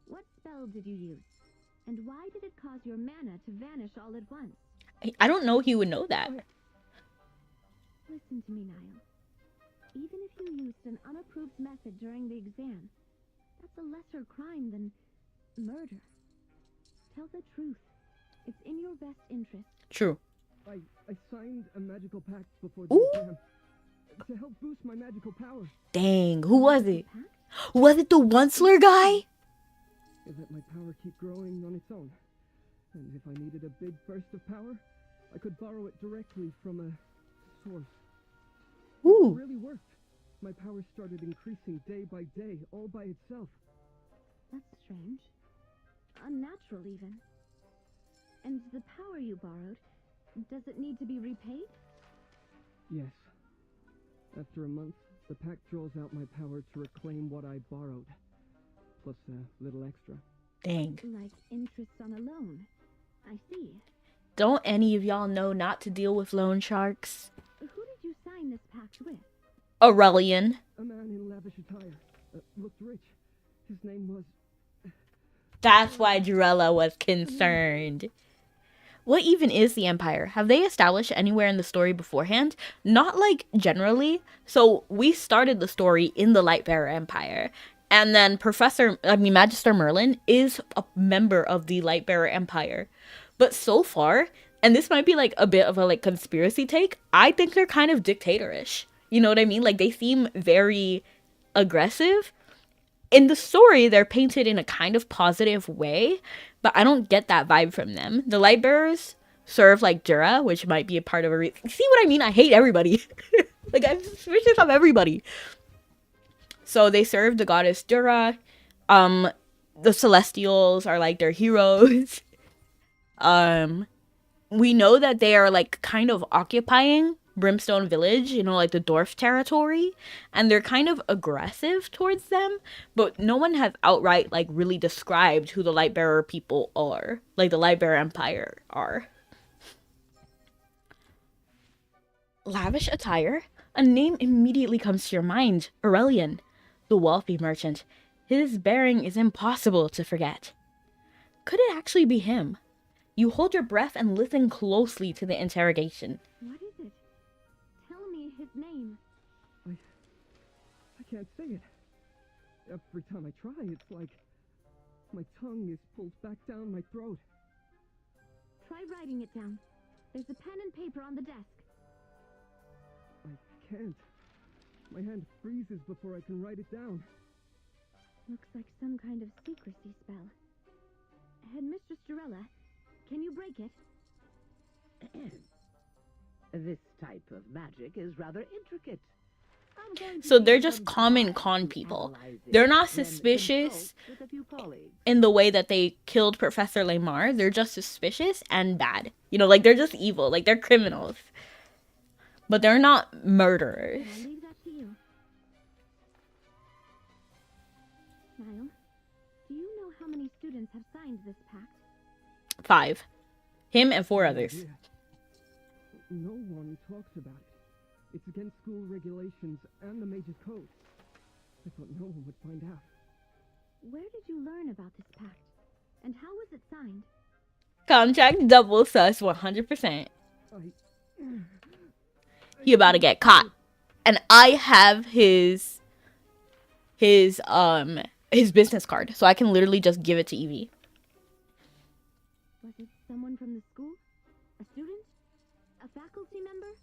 What spell did you use? And why did it cause your mana to vanish all at once? I don't know he would know that. Listen to me, Niall. Even if you used an unapproved method during the exam, that's a lesser crime than murder. Tell the truth. It's in your best interest. True. I signed a magical pact before the Ooh. exam to help boost my magical power. Dang, who was it? Pact? Was it the Onceler guy? It let my power keep growing on its own. And if I needed a big burst of power, I could borrow it directly from a source. It Ooh. really worked. My power started increasing day by day, all by itself. That's strange. Unnatural, even. And the power you borrowed, does it need to be repaid? Yes. After a month, the pact draws out my power to reclaim what I borrowed, plus a little extra. Dang. Like interest on a loan. I see. Don't any of y'all know not to deal with loan sharks? Who did you sign this pact with? Aurelian. A man in lavish attire. Looked rich. His name was... That's why Jarella was concerned. What even is the Empire? Have they established anywhere in the story beforehand? Not like generally. So we started the story in the Lightbearer Empire. And then Magister Merlin is a member of the Lightbearer Empire. But so far, and this might be like a bit of a like conspiracy take, I think they're kind of dictatorish. You know what I mean? Like they seem very aggressive. In the story, they're painted in a kind of positive way, but I don't get that vibe from them. The Lightbearers serve like Dura, which might be a part of a reason. See what I mean? I hate everybody. Like I'm suspicious of everybody. So they serve the goddess Dura. The Celestials are like their heroes. We know that they are like kind of occupying Brimstone Village, you know, like the dwarf territory, and they're kind of aggressive towards them, but no one has outright like really described who the Lightbearer people are, like the Lightbearer Empire are. Lavish attire? A name immediately comes to your mind. Aurelian, the wealthy merchant. His bearing is impossible to forget. Could it actually be him? You hold your breath and listen closely to the interrogation. What is it? Tell me his name. I can't say it. Every time I try, it's like my tongue is pulled back down my throat. Try writing it down. There's a pen and paper on the desk. I can't. My hand freezes before I can write it down. Looks like some kind of secrecy spell. Headmistress Durella, can you break it? This type of magic is rather intricate. I'm going to So need they're just some common time con to people. analyze it, They're not then suspicious consult with a few colleagues. in the way that they killed Professor Lamar. They're just suspicious and bad. You know, like they're just evil. Like they're criminals. But they're not murderers. I'll leave that to you. Niall, do you know how many students have signed this pact? 5. Him and 4 others. Yeah. No one talks about it. It's against school regulations and the Mage's Code. I thought no one would find out. Where did you learn about this pact? And how was it signed? Contract double sus 100%. he about to get caught. And I have his business card, so I can literally just give it to Evie. Was it someone from the school? A student? A faculty member?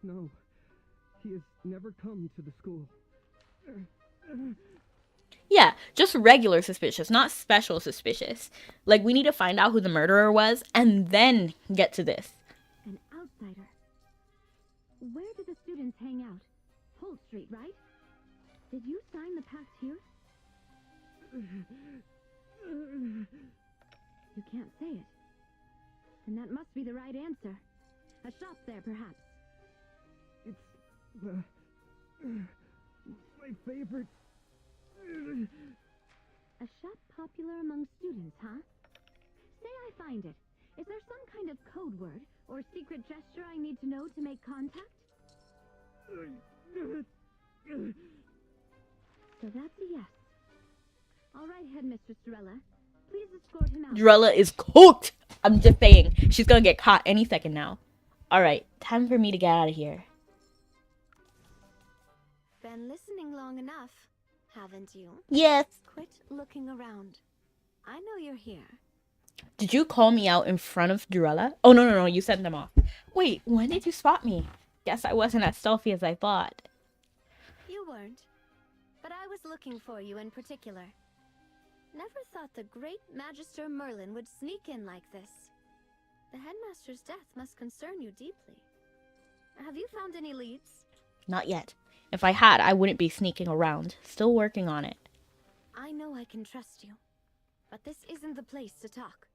No, he has never come to the school. Yeah, just regular suspicious, not special suspicious. Like, we need to find out who the murderer was and then get to this. An outsider. Where did the students hang out? Holt Street, right? Did you sign the pact here? You can't say it. And that must be the right answer. A shop there, perhaps. It's my favorite. A shop popular among students, huh? Say I find it. Is there some kind of code word or secret gesture I need to know to make contact? So that's a yes. All right, Headmistress Durella. Please escort him out. Drella is cooked. I'm just saying. She's gonna get caught any second now. Alright, time for me to get out of here. Been listening long enough, haven't you? Yes. Quit looking around. I know you're here. Did you call me out in front of Durella? Oh, no. You sent them off. Wait, when did you spot me? Guess I wasn't as stealthy as I thought. You weren't. But I was looking for you in particular. Never thought the great Magister Merlin would sneak in like this. The headmaster's death must concern you deeply. Have you found any leads? Not yet. If I had, I wouldn't be sneaking around. Still working on it. I know I can trust you. But this isn't the place to talk.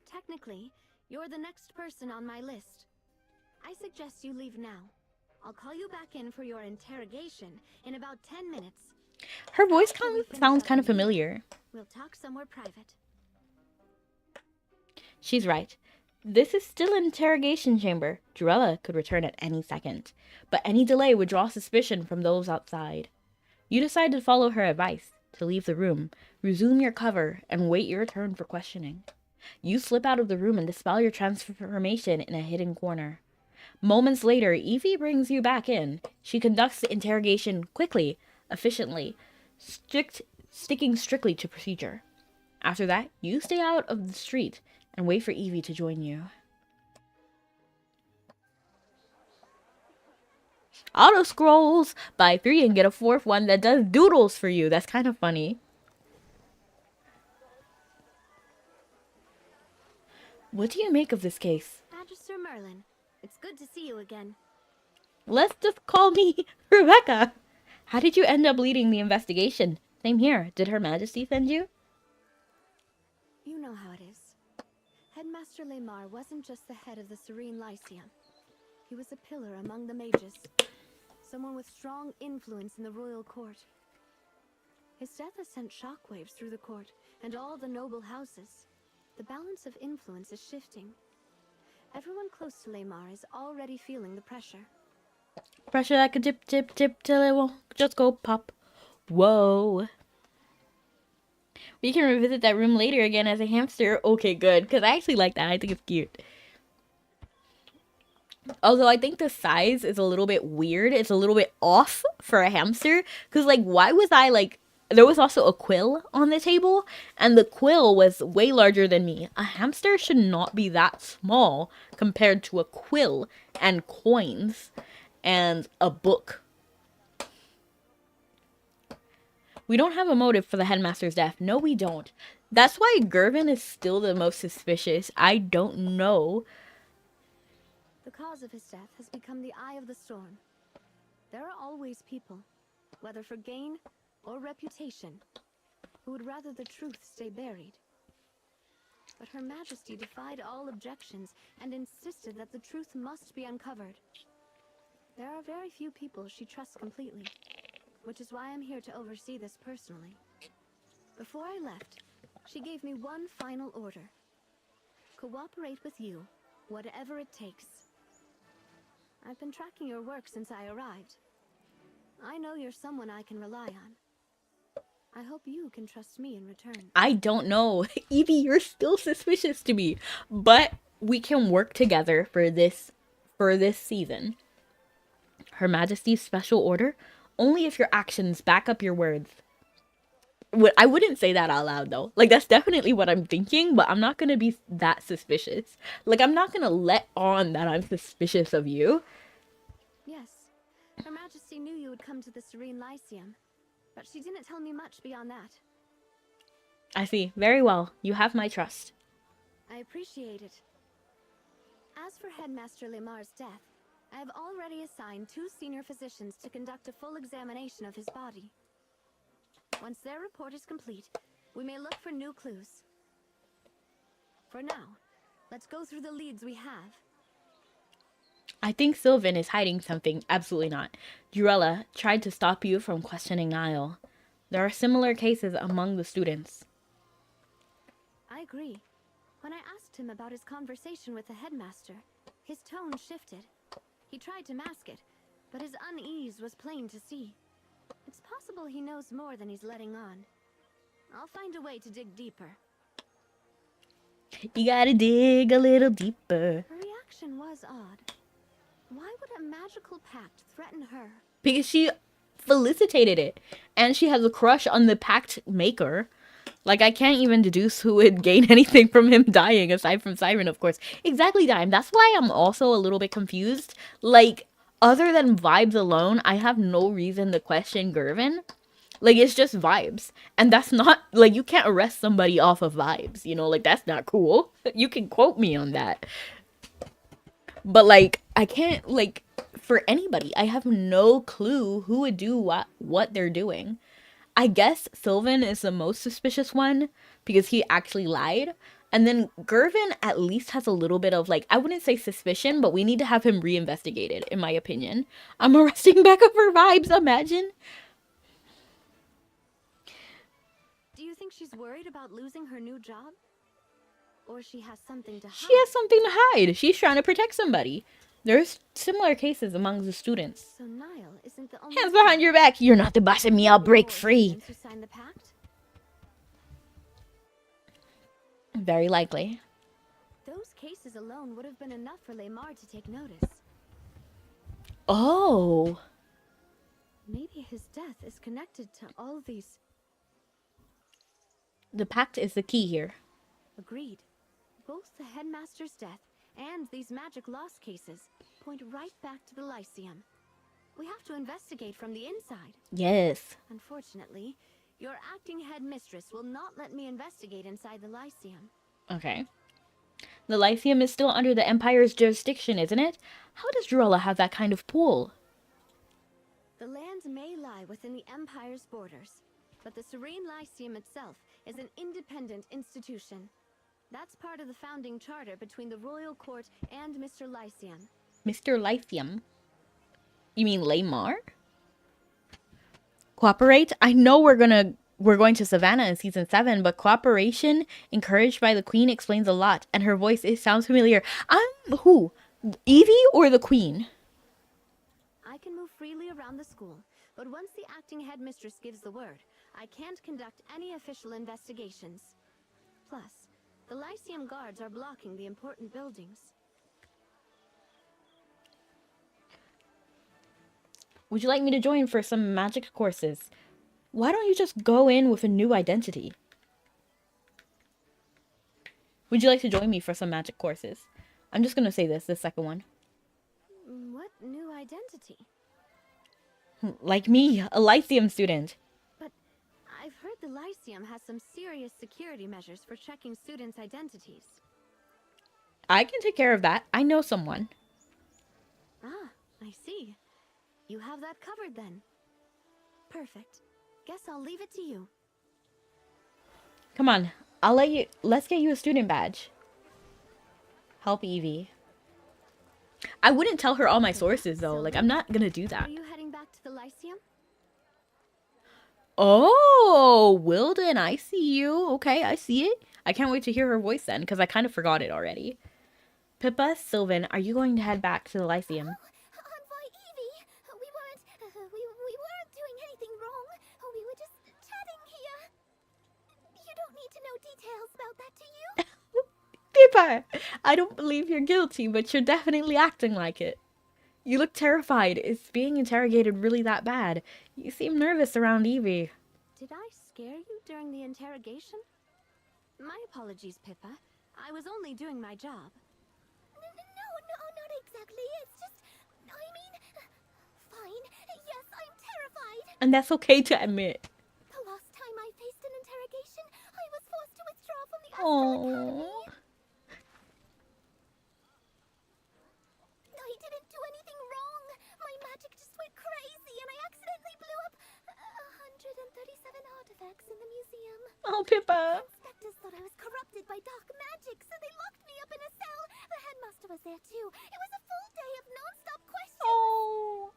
Technically, you're the next person on my list. I suggest you leave now. I'll call you back in for your interrogation in about 10 minutes. Her voice sounds kind of familiar. We'll talk somewhere private. She's right. This is still an interrogation chamber. Durella could return at any second. But any delay would draw suspicion from those outside. You decide to follow her advice, to leave the room, resume your cover, and wait your turn for questioning. You slip out of the room and dispel your transformation in a hidden corner. Moments later, Evie brings you back in. She conducts the interrogation quickly, efficiently, sticking strictly to procedure. After that, you stay out of the street and wait for Evie to join you. Auto scrolls! Buy 3 and get a 4th one that does doodles for you. That's kind of funny. What do you make of this case? Magister Merlin, it's good to see you again. Let's just call me Rebecca. How did you end up leading the investigation? Same here. Did Her Majesty send you? You know how it is. Headmaster Lemar wasn't just the head of the Serene Lyceum. He was a pillar among the mages. Someone with strong influence in the royal court. His death has sent shockwaves through the court and all the noble houses. The balance of influence is shifting. Everyone close to Lemar is already feeling the pressure. Pressure that could dip till it will just go pop. Whoa. We can revisit that room later again as a hamster. Okay, good. Because I actually like that. I think it's cute. Although I think the size is a little bit weird. It's a little bit off for a hamster. Because, like, why was I, like... There was also a quill on the table. And the quill was way larger than me. A hamster should not be that small compared to a quill and coins and a book. We don't have a motive for the headmaster's death. No, we don't. That's why Gervin is still the most suspicious. I don't know. The cause of his death has become the eye of the storm. There are always people, whether for gain or reputation, who would rather the truth stay buried. But Her Majesty defied all objections and insisted that the truth must be uncovered. There are very few people she trusts completely, which is why I'm here to oversee this personally. Before I left, she gave me one final order. Cooperate with you, whatever it takes. I've been tracking your work since I arrived. I know you're someone I can rely on. I hope you can trust me in return. I don't know. Evie, you're still suspicious to me. But we can work together for this season. Her Majesty's special order? Only if your actions back up your words. I wouldn't say that out loud though. Like, that's definitely what I'm thinking, but I'm not gonna be that suspicious. Like, I'm not gonna let on that I'm suspicious of you. Yes. Her Majesty knew you would come to the Serene Lyceum, but she didn't tell me much beyond that. I see. Very well. You have my trust. I appreciate it. As for Headmaster Lemar's death, I have already assigned 2 senior physicians to conduct a full examination of his body. Once their report is complete, we may look for new clues. For now, let's go through the leads we have. I think Sylvan is hiding something. Absolutely not. Durella tried to stop you from questioning Niall. There are similar cases among the students. I agree. When I asked him about his conversation with the headmaster, his tone shifted. He tried to mask it, but his unease was plain to see. It's possible he knows more than he's letting on. I'll find a way to dig deeper. You gotta dig a little deeper. Her reaction was odd. Why would a magical pact threaten her? Because she felicitated it. And she has a crush on the pact maker. Like, I can't even deduce who would gain anything from him dying, aside from Siren, of course. Exactly, Dime. That's why I'm also a little bit confused. Like, other than vibes alone, I have no reason to question Gervin. Like, it's just vibes. And that's not, like, you can't arrest somebody off of vibes, you know? Like, that's not cool. You can quote me on that. But, like, I can't, like, for anybody, I have no clue who would do what they're doing. I guess Sylvan is the most suspicious one because he actually lied. And then Gervin at least has a little bit of, like, I wouldn't say suspicion, but we need to have him reinvestigated, in my opinion. I'm arresting Becca for vibes, imagine. Do you think she's worried about losing her new job? Or she has something to hide? She has something to hide. She's trying to protect somebody. There's similar cases among the students. So Niall isn't the only Hands behind your back. You're not the boss of me. I'll break free. who signed the pact? Very likely. Those cases alone would have been enough for Lemar to take notice. Oh. Maybe his death is connected to all these. The pact is the key here. Agreed. Both the headmaster's death and these magic loss cases point right back to the Lyceum. We have to investigate from the inside. Yes. Unfortunately, your acting headmistress will not let me investigate inside the Lyceum. Okay. The Lyceum is still under the Empire's jurisdiction, isn't it? How does Durella have that kind of pull? The land may lie within the Empire's borders, but the Serene Lyceum itself is an independent institution. That's part of the founding charter between the Royal Court and Mr. Lyceum. Mr. Lyceum? You mean Lemar? Cooperate? I know we're going to Savannah in season 7, but cooperation encouraged by the Queen explains a lot, and her voice, it sounds familiar. I'm who? Evie or the Queen? I can move freely around the school, but once the acting headmistress gives the word, I can't conduct any official investigations. Plus, the Lyceum guards are blocking the important buildings. Would you like me to join for some magic courses? Why don't you just go in with a new identity? Would you like to join me for some magic courses? I'm just gonna say this second one. What new identity? Like me, a Lyceum student. But I've heard the Lyceum has some serious security measures for checking students' identities. I can take care of that. I know someone. Ah, I see. You have that covered then. Perfect. Guess I'll leave it to you. Come on, let's get you a student badge. Help Evie. I wouldn't tell her all my sources though. Like, I'm not gonna do that. Are you heading back to the Lyceum? Oh, Wilden, I see you. Okay, I see it. I can't wait to hear her voice then, because I kind of forgot it already. Pippa, Sylvan, are you going to head back to the Lyceum? Envoy Evie, we weren't doing anything wrong. We were just chatting here. You don't need to know details about that, do you? Pippa, I don't believe you're guilty, but you're definitely acting like it. You look terrified. Is being interrogated really that bad? You seem nervous around Evie. Did I scare you during the interrogation? My apologies, Pippa. I was only doing my job. No, not exactly. It's just, I mean, fine. Yes, I'm terrified. And that's okay to admit. The last time I faced an interrogation, I was forced to withdraw from the Astral Oh. Academy. I didn't do anything wrong. My magic just went crazy and I accidentally blew up 137 artifacts in the museum. Oh, Pippa. Inspectors thought I was corrupted by dark magic, so they locked me up in a cell. The headmaster was there too. It was a full day of non-stop questions. Oh.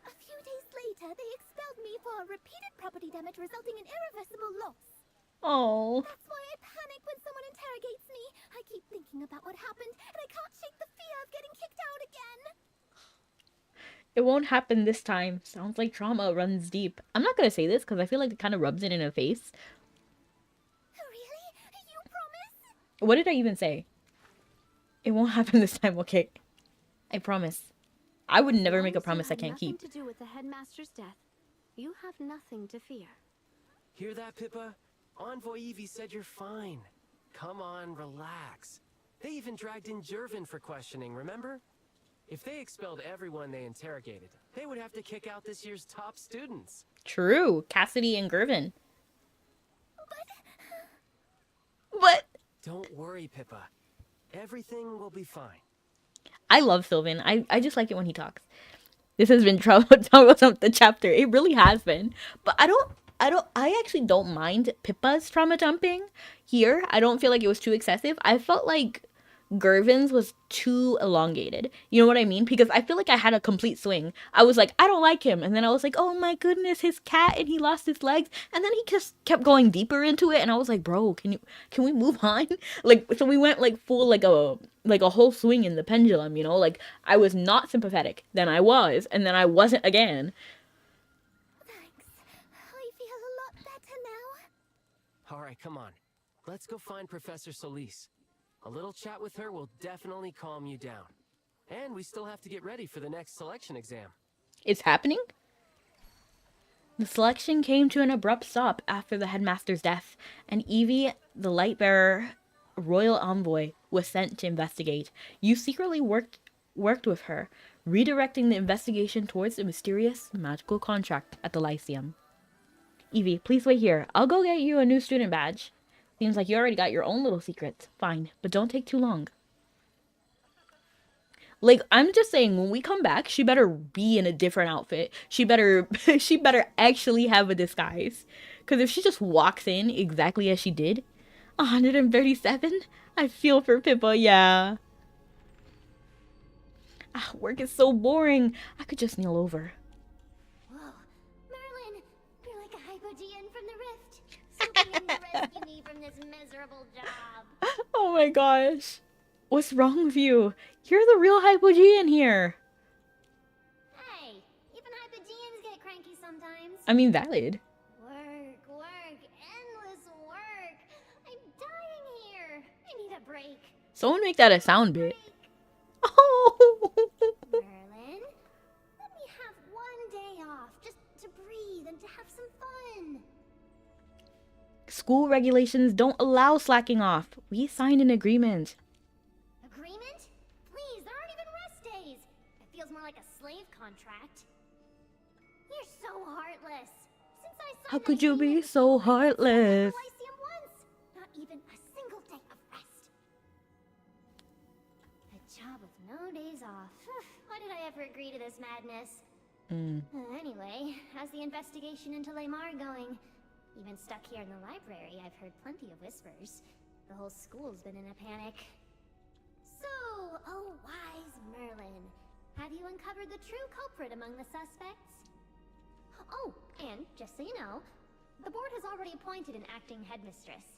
A few days later, they expelled me for repeated property damage resulting in irreversible loss. Oh. That's why I panic when someone interrogates me. I keep thinking about what happened, and I can't shake the fear of getting kicked out again. It won't happen this time. Sounds like trauma runs deep. I'm not gonna say this because I feel like it kind of rubs it in her face. Really? You promise? What did I even say? It won't happen this time, okay? I promise. I would never make a promise I can't keep. Nothing to do with the headmaster's death. You have nothing to fear. Hear that, Pippa? Envoy Evie said you're fine. Come on, relax. They even dragged in Jervin for questioning, remember? If they expelled everyone they interrogated, they would have to kick out this year's top students. True. Cassidy and Gervin. But Don't worry, Pippa. Everything will be fine. I love Sylvan. I just like it when he talks. This has been troublesome the chapter. It really has been. But I actually don't mind Pippa's trauma dumping here. I don't feel like it was too excessive. I felt like Gervin's was too elongated. You know what I mean? Because I feel like I had a complete swing. I was like, I don't like him. And then I was like, oh my goodness, his cat, and he lost his legs. And then he just kept going deeper into it. And I was like, bro, can we move on? Like, so we went like full, like a whole swing in the pendulum, you know? Like, I was not sympathetic. Then I was, and then I wasn't again. Thanks. I feel a lot better now. All right, come on. Let's go find Professor Solis. A little chat with her will definitely calm you down. And we still have to get ready for the next selection exam. It's happening? The selection came to an abrupt stop after the headmaster's death, and Evie, the light-bearer royal envoy, was sent to investigate. You secretly worked with her, redirecting the investigation towards the mysterious magical contract at the Lyceum. Evie, please wait here. I'll go get you a new student badge. Seems like you already got your own little secrets. Fine, but don't take too long. Like, I'm just saying, when we come back, she better be in a different outfit. She better actually have a disguise. Because if she just walks in exactly as she did, 137? I feel for Pippa, yeah. Work is so boring. I could just kneel over. Whoa. Merlin, you're like a Hypogean from the Rift. So come to rescue me from this miserable job. Oh my gosh. What's wrong with you? You're the real Hypogean here. Hey, even Hypogeans get cranky sometimes. I mean, valid. Work, endless work. I'm dying here. I need a break. Someone make that a sound bit. Oh. Merlin, let me have one day off just to breathe and to have some fun. School regulations don't allow slacking off. We signed an agreement. Agreement? Please, there aren't even rest days. It feels more like a slave contract. You're so heartless. Since I signed How that could you be agreement, so I haven't stepped out of heartless? the Lyceum once. Not even a single day of rest. A job with no days off. Why did I ever agree to this madness? Anyway, how's the investigation into Lamar going? Even stuck here in the library, I've heard plenty of whispers. The whole school's been in a panic. So, oh wise Merlin, have you uncovered the true culprit among the suspects? Oh, and just so you know, the board has already appointed an acting headmistress.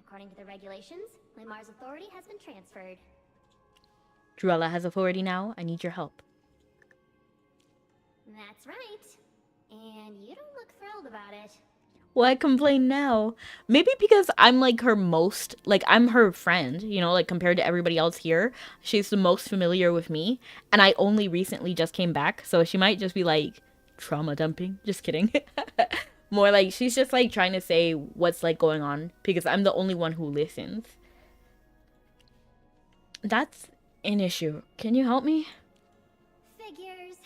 According to the regulations, Lamar's authority has been transferred. Druella has authority now. I need your help. That's right. And you don't look thrilled about it. Why complain now? Maybe because I'm like her most, like I'm her friend, you know, like compared to everybody else here. She's the most familiar with me, and I only recently just came back, so she might just be like trauma dumping. Just kidding. More like she's just like trying to say what's like going on because I'm the only one who listens. That's an issue. Can you help me? Figures.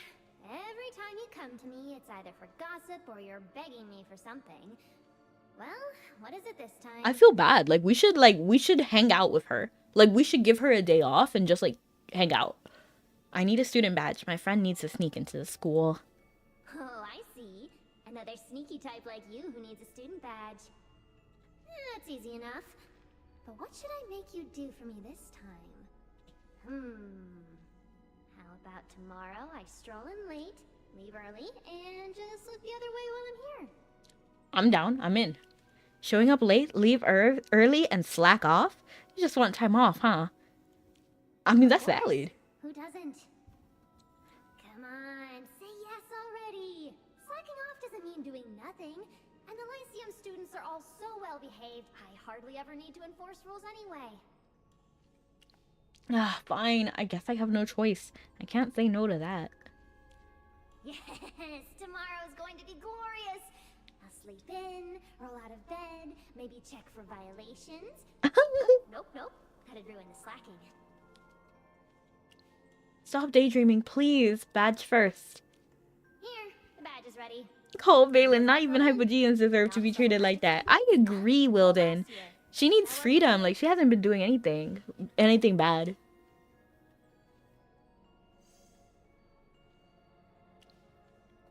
Every time you come to me, it's either for gossip or you're begging me for something. Well, what is it this time? I feel bad. Like we should hang out with her. Like we should give her a day off and just like hang out. I need a student badge. My friend needs to sneak into the school. Oh, I see. Another sneaky type like you who needs a student badge. That's easy enough. But what should I make you do for me this time? How about tomorrow I stroll in late, leave early, and just look the other way while I'm here? I'm down. I'm in. Showing up late, leave early, and slack off? You just want time off, huh? I mean, that's valid. Who doesn't? Come on, say yes already. Slacking off doesn't mean doing nothing. And the Lyceum students are all so well behaved, I hardly ever need to enforce rules anyway. Ah, fine. I guess I have no choice. I can't say no to that. Yes, tomorrow's going to be glorious. I'll sleep in, roll out of bed, maybe check for violations. Nope. That'd ruin the slacking. Stop daydreaming, please. Badge first. Here, the badge is ready. Oh, Valen, not even Hypogeans deserve to be treated like that. I agree, Wilden. She needs freedom. Like, she hasn't been doing anything bad.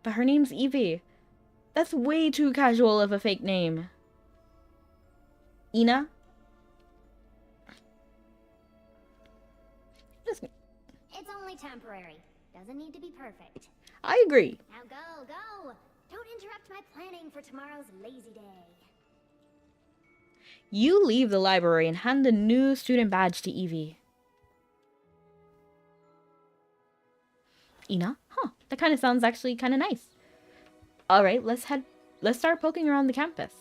But her name's Evie. That's way too casual of a fake name. Ina? It's only temporary. Doesn't need to be perfect. I agree. Now go. Don't interrupt my planning for tomorrow's lazy day. You leave the library and hand the new student badge to Evie. Ina? Huh. That kind of sounds actually kind of nice. Alright, let's start poking around the campus.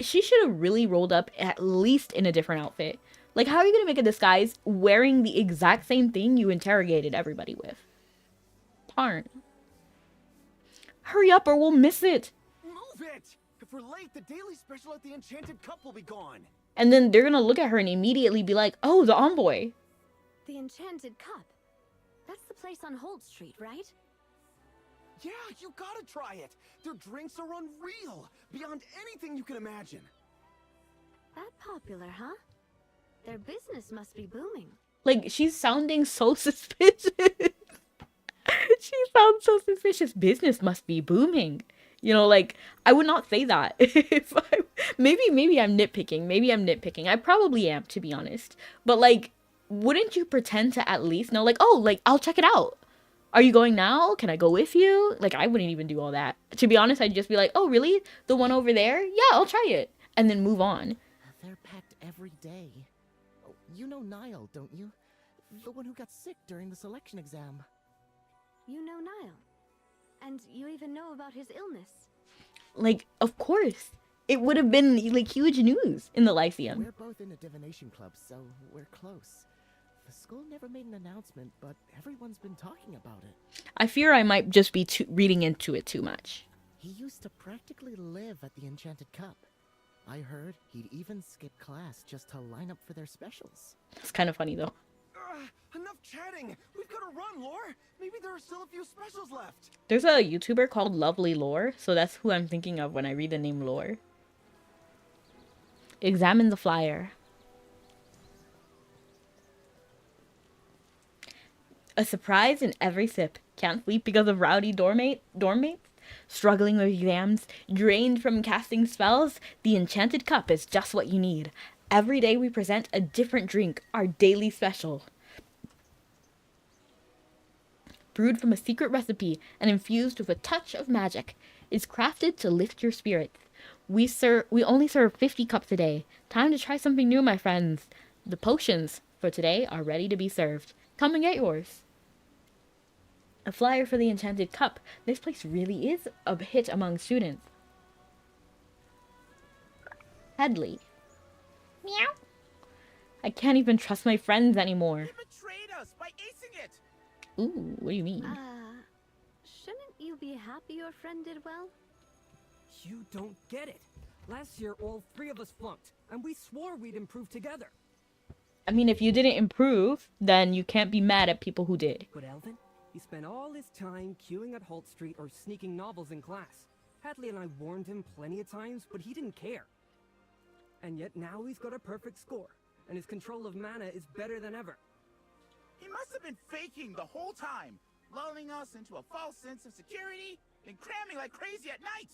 She should have really rolled up at least in a different outfit. Like, how are you going to make a disguise wearing the exact same thing you interrogated everybody with? Darn. Hurry up or we'll miss it. Move it! If we're late, the daily special at the Enchanted Cup will be gone. And then they're going to look at her and immediately be like, oh, the envoy. The Enchanted Cup. That's the place on Holt Street, right? Yeah, you gotta try it. Their drinks are unreal, beyond anything you can imagine. That popular, huh? Their business must be booming. Like, she's sounding so suspicious. She sounds so suspicious. Business must be booming. You know, like, I would not say that. Maybe I'm nitpicking. I probably am, to be honest. But, like, wouldn't you pretend to at least know, like, oh, like, I'll check it out. Are you going now? Can I go with you? Like, I wouldn't even do all that. To be honest, I'd just be like, oh, really? The one over there? Yeah, I'll try it. And then move on. They're packed every day. Oh, you know Niall, don't you? The one who got sick during the selection exam. You know Niall. And you even know about his illness. Like, of course. It would have been, like, huge news in the Lyceum. We're both in a divination club, so we're close. The school never made an announcement, but everyone's been talking about it. I fear I might just be reading into it too much. He used to practically live at the Enchanted Cup. I heard he'd even skip class just to line up for their specials. It's kind of funny, though. Enough chatting! We've got to run, Lore! Maybe there are still a few specials left! There's a YouTuber called Lovely Lore, so that's who I'm thinking of when I read the name Lore. Examine the flyer. A surprise in every sip. Can't sleep because of rowdy dorm mates? Struggling with exams? Drained from casting spells? The Enchanted Cup is just what you need. Every day we present a different drink, our daily special. Brewed from a secret recipe and infused with a touch of magic. It's crafted to lift your spirits. We only serve 50 cups a day. Time to try something new, my friends. The potions for today are ready to be served. Come and get yours. A flyer for the Enchanted Cup. This place really is a hit among students. Hadley. Meow. I can't even trust my friends anymore. He betrayed us by acing it. Ooh, what do you mean? Shouldn't you be happy your friend did well? You don't get it. Last year, all 3 of us flunked, and we swore we'd improve together. I mean, if you didn't improve, then you can't be mad at people who did. But Elvin, he spent all his time queuing at Holt Street or sneaking novels in class. Hadley and I warned him plenty of times, but he didn't care. And yet now he's got a perfect score, and his control of mana is better than ever. He must have been faking the whole time, lulling us into a false sense of security, and cramming like crazy at night.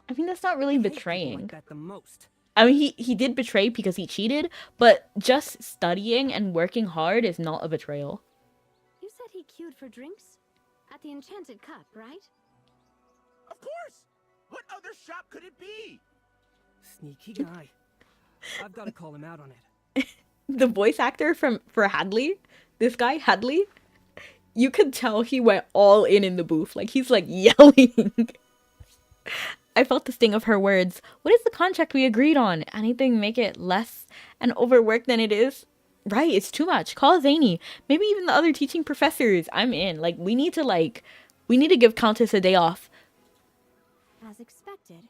I mean, that's not really I hate people betraying. like that the most. I mean, he did betray because he cheated, but just studying and working hard is not a betrayal. You said he queued for drinks? At the Enchanted Cup, right? Of course! What other shop could it be? Sneaky guy. I've got to call him out on it. The voice actor for Hadley, this guy, Hadley, you could tell he went all in the booth. Like, he's like yelling. I felt the sting of her words. What is the contract we agreed on? Anything make it less and overworked than it is? Right, it's too much. Call Zany. Maybe even the other teaching professors. I'm in. Like, we need to give Countess a day off. As expected,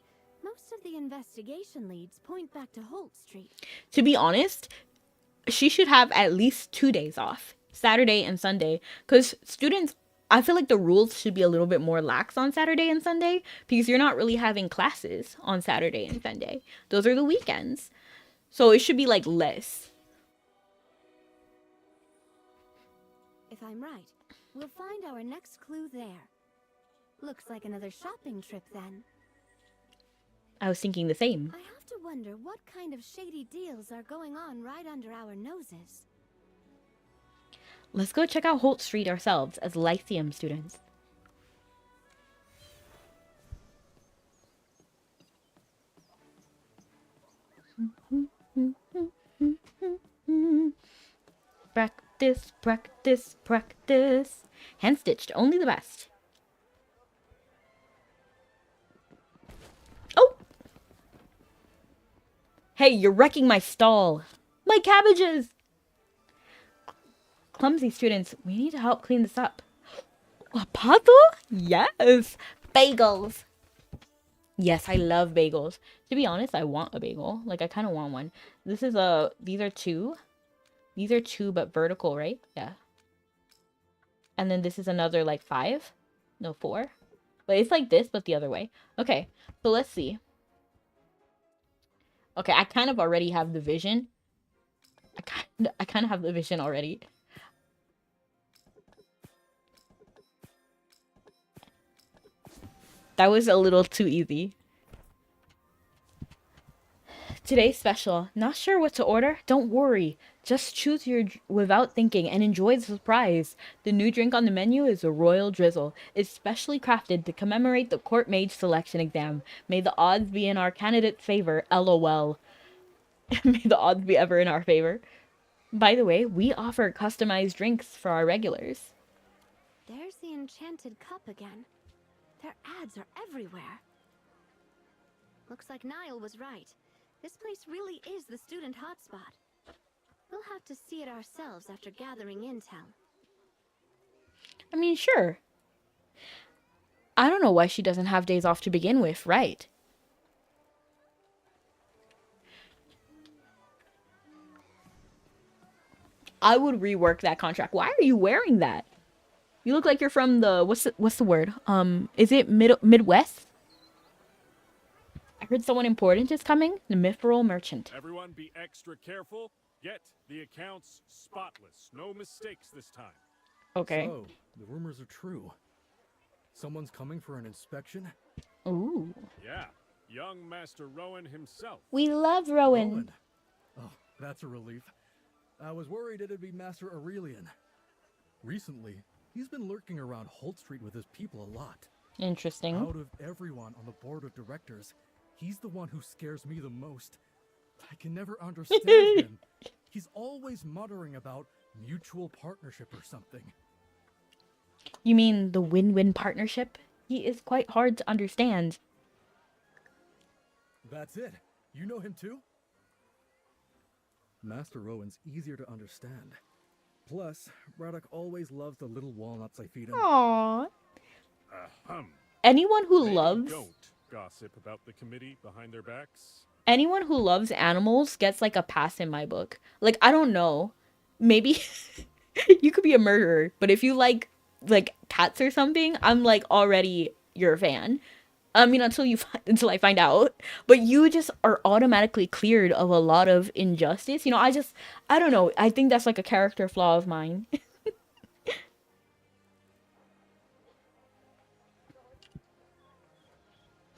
most of the investigation leads point back to Holt Street. To be honest, she should have at least 2 days off. Saturday and Sunday. Because students, I feel like the rules should be a little bit more lax on Saturday and Sunday. Because you're not really having classes on Saturday and Sunday. Those are the weekends. So it should be like less. If I'm right, we'll find our next clue there. Looks like another shopping trip then. I was thinking the same. I have to wonder what kind of shady deals are going on right under our noses. Let's go check out Holt Street ourselves as Lyceum students. Practice, practice, practice. Hand stitched, only the best. Oh! Hey, you're wrecking my stall. My cabbages! Clumsy students, we need to help clean this up. Pato? Yes! Bagels! Yes, I love bagels. To be honest, I want a bagel. Like, I kind of want one. These are two. These are 2, but vertical, right? Yeah. And then this is another, like, 5. No, 4. But it's like this, but the other way. Okay, so let's see. Okay, I kind of already have the vision. I kind of have the vision already. That was a little too easy. Today's special. Not sure what to order? Don't worry. Just choose your without thinking and enjoy the surprise. The new drink on the menu is a Royal Drizzle. It's specially crafted to commemorate the Court Mage Selection Exam. May the odds be in our candidate's favor. LOL. May the odds be ever in our favor. By the way, we offer customized drinks for our regulars. There's the Enchanted Cup again. Their ads are everywhere. Looks like Niall was right. This place really is the student hotspot. We'll have to see it ourselves after gathering intel. I mean, sure. I don't know why she doesn't have days off to begin with, right? I would rework that contract. Why are you wearing that? You look like you're from the what's the word? Is it Midwest? I heard someone important is coming. The Mithril Merchant. Everyone be extra careful. Get the accounts spotless. No mistakes this time. Okay. So, the rumors are true. Someone's coming for an inspection? Ooh. Yeah, young Master Rowan himself. We love Rowan. Oh, that's a relief. I was worried it'd be Master Aurelian. Recently, he's been lurking around Holt Street with his people a lot. Interesting. Out of everyone on the board of directors, he's the one who scares me the most. I can never understand him. He's always muttering about mutual partnership or something. You mean the win-win partnership? He is quite hard to understand. That's it. You know him too? Master Rowan's easier to understand. Plus, Braddock always loves the little walnuts I feed him. Aww. Ahem. Anyone who Maybe loves don't gossip about the committee behind their backs. anyone who loves animals gets like a pass in my book. Like, I don't know. Maybe you could be a murderer, but if you like cats or something, I'm like already your fan. I mean, until I find out. But you just are automatically cleared of a lot of injustice. You know, I don't know. I think that's like a character flaw of mine.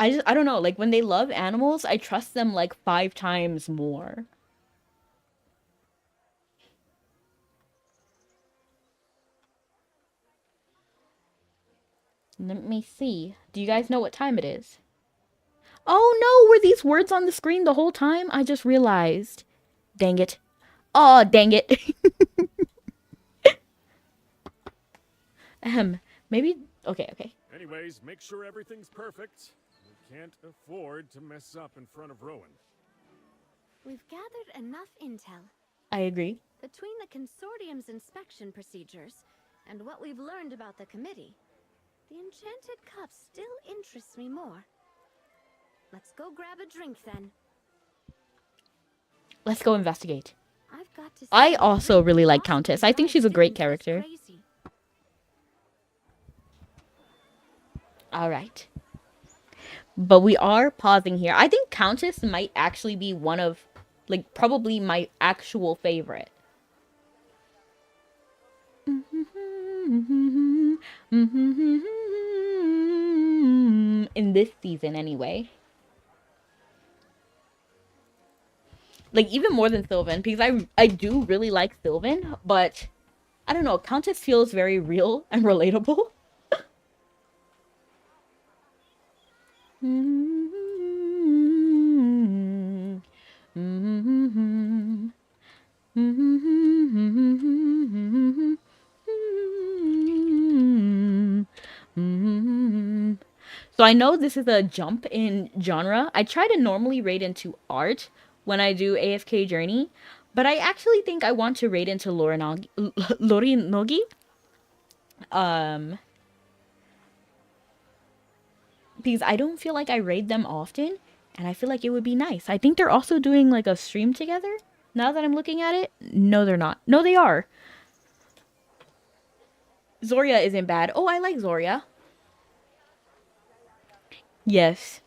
I don't know. Like when they love animals, I trust them like 5 times more. Let me see. Do you guys know what time it is? Oh no, were these words on the screen the whole time? I just realized. Dang it. Oh, dang it. Maybe... Okay. Anyways, make sure everything's perfect. We can't afford to mess up in front of Rowan. We've gathered enough intel. I agree. Between the consortium's inspection procedures and what we've learned about the committee, the enchanted cup still interests me more. Let's go grab a drink then. Let's go investigate. I've got to I also really like Countess. I think she's a great character. Alright. But we are pausing here. I think Countess might actually be one of, like, probably my actual favorite. In this season, anyway. Like, even more than Sylvan, because I do really like Sylvan, but I don't know, Countess feels very real and relatable. So I know this is a jump in genre. I try to normally raid into art when I do AFK Journey, but I actually think I want to raid into Lorinogi. Because I don't feel like I raid them often, and I feel like it would be nice. I think they're also doing like a stream together, now that I'm looking at it. No, they're not. No, they are. Zoria isn't bad. Oh, I like Zoria. Yes.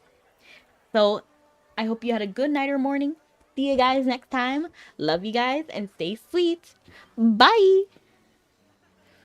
So, I hope you had a good night or morning. See you guys next time. Love you guys, and stay sweet. Bye!